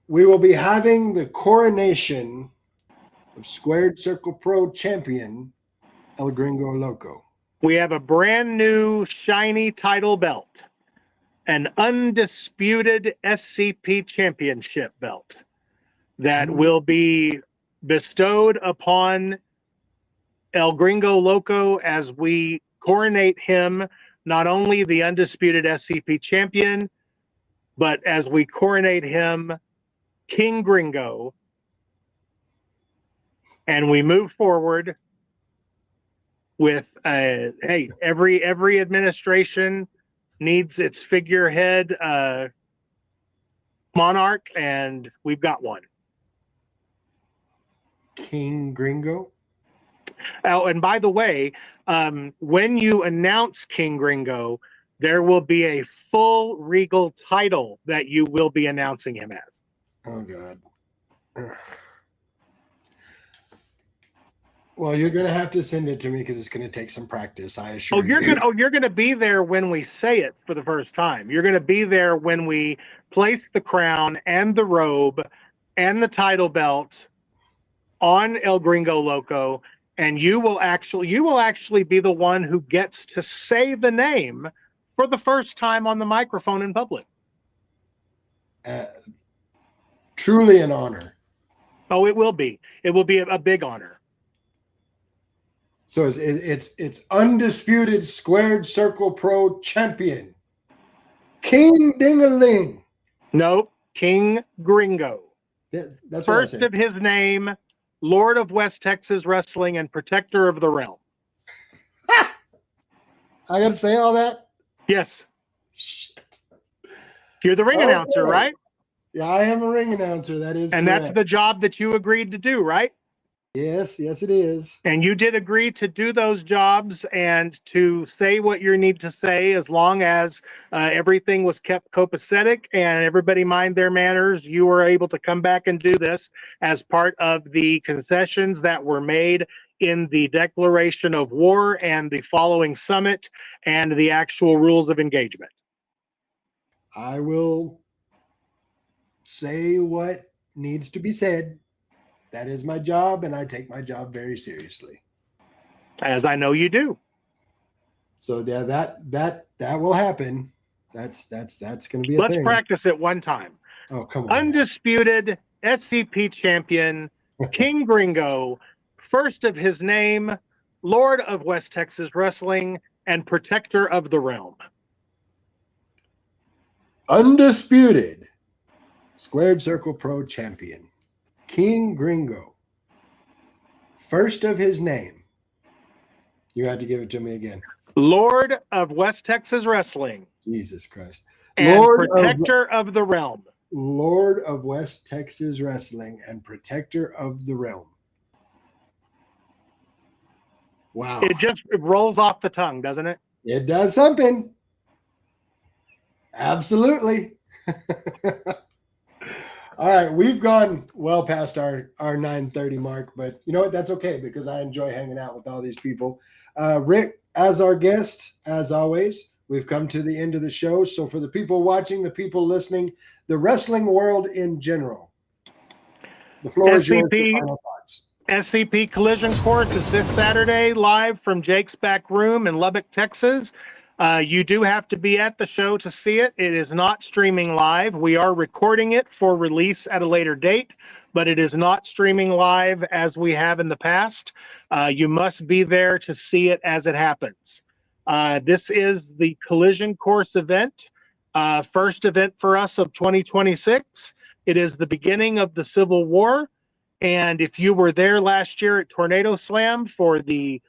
We will be having the coronation of Squared Circle Pro champion El Gringo Loco. We have a brand new shiny title belt, an undisputed SCP championship belt that will be bestowed upon El Gringo Loco as we coronate him, not only the undisputed SCP champion, but as we coronate him King Gringo, and we move forward with hey, every administration needs its figurehead monarch, and we've got one. King Gringo. Oh, and by the way, when you announce King Gringo, there will be a full regal title that you will be announcing him as. Oh God. Well, you're gonna have to send it to me because it's gonna take some practice. I assure you. You're gonna be there when we say it for the first time. You're gonna be there when we place the crown and the robe and the title belt on El Gringo Loco, and you will actually be the one who gets to say the name for the first time on the microphone in public. Truly an honor. Oh, it will be. It will be a big honor. So it's undisputed Squared Circle Pro champion, King Ding-a-ling. Nope, King Gringo. That's first of his name, Lord of West Texas Wrestling and Protector of the Realm. I got to say all that? Yes. Shit. You're the ring announcer, right? Yeah, I am a ring announcer. That is, and correct. That's the job that you agreed to do, right? Yes, it is. And you did agree to do those jobs and to say what you need to say, as long as everything was kept copacetic and everybody mind their manners. You were able to come back and do this as part of the concessions that were made in the declaration of war and the following summit and the actual rules of engagement. I will say what needs to be said. That is my job, and I take my job very seriously. As I know you do. So yeah, that will happen. That's going to be a Let's thing. practice it one time. Oh, come on. Undisputed SCP champion, King Gringo, first of his name, Lord of West Texas Wrestling, and protector of the realm. Undisputed Squared Circle Pro champion, King Gringo, first of his name. You have to give it to me again. Lord of West Texas Wrestling. Jesus Christ. And protector of the realm. Lord of West Texas Wrestling and protector of the realm. Wow. It rolls off the tongue, doesn't it? It does something. Absolutely. All right, we've gone well past our 9:30 mark, but you know what? That's okay because I enjoy hanging out with all these people. Rick, as our guest, as always, we've come to the end of the show. So for the people watching, the people listening, the wrestling world in general, the floor is yours for final thoughts. SCP Collision Course is this Saturday live from Jake's back room in Lubbock, Texas. You do have to be at the show to see it. It is not streaming live. We are recording it for release at a later date, but it is not streaming live as we have in the past. You must be there to see it as it happens. This is the Collision Course event, first event for us of 2026. It is the beginning of the Civil War. And if you were there last year at Tornado Slam for the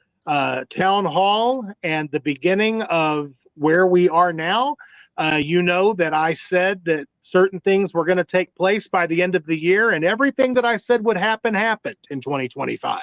town hall and the beginning of where we are now, you know that I said that certain things were going to take place by the end of the year, and everything that I said would happen happened in 2025.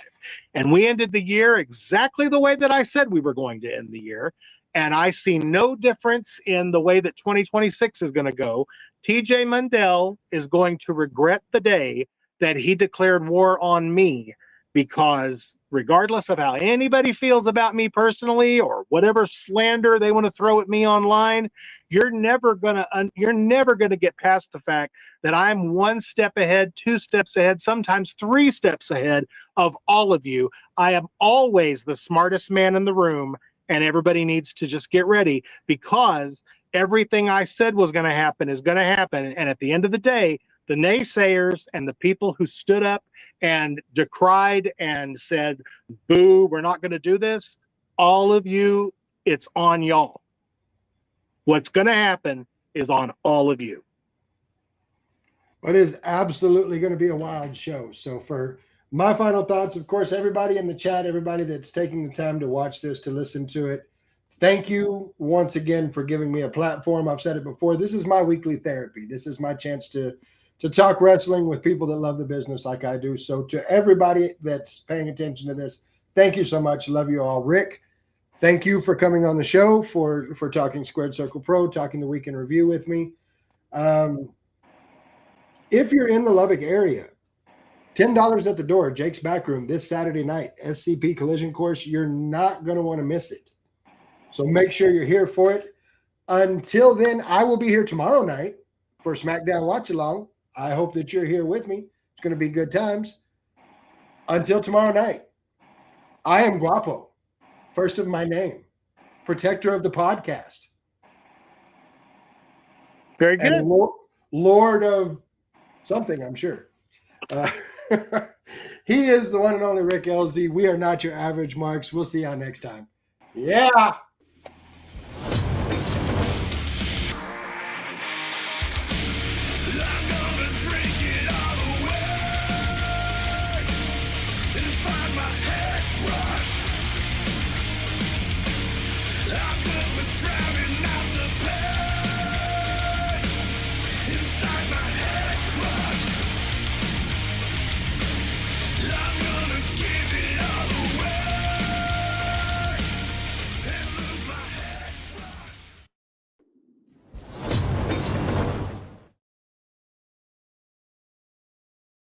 And we ended the year exactly the way that I said we were going to end the year. And I see no difference in the way that 2026 is going to go. TJ Mundell is going to regret the day that he declared war on me, because regardless of how anybody feels about me personally or whatever slander they want to throw at me online, you're never gonna get past the fact that I'm one step ahead, two steps ahead, sometimes three steps ahead of all of you. I am always the smartest man in the room, and everybody needs to just get ready, because everything I said was going to happen is going to happen. And at the end of the day, the naysayers and the people who stood up and decried and said, boo, we're not going to do this, all of you, it's on y'all. What's going to happen is on all of you. It is absolutely going to be a wild show. So for my final thoughts, of course, everybody in the chat, everybody that's taking the time to watch this, to listen to it, thank you once again for giving me a platform. I've said it before. This is my weekly therapy. This is my chance to talk wrestling with people that love the business like I do. So to everybody that's paying attention to this, thank you so much. Love you all. Rick, thank you for coming on the show, for talking Squared Circle Pro, talking the Week in Review with me. If you're in the Lubbock area, $10 at the door, Jake's Backroom this Saturday night, SCP Collision Course. You're not going to want to miss it. So make sure you're here for it. Until then, I will be here tomorrow night for SmackDown Watch Along. I hope that you're here with me. It's going to be good times. Until tomorrow night, I am Guapo, first of my name, protector of the podcast. Very good. And Lord of something, I'm sure. He is the one and only Rick LZ. We are not your average marks. We'll see y'all next time. Yeah.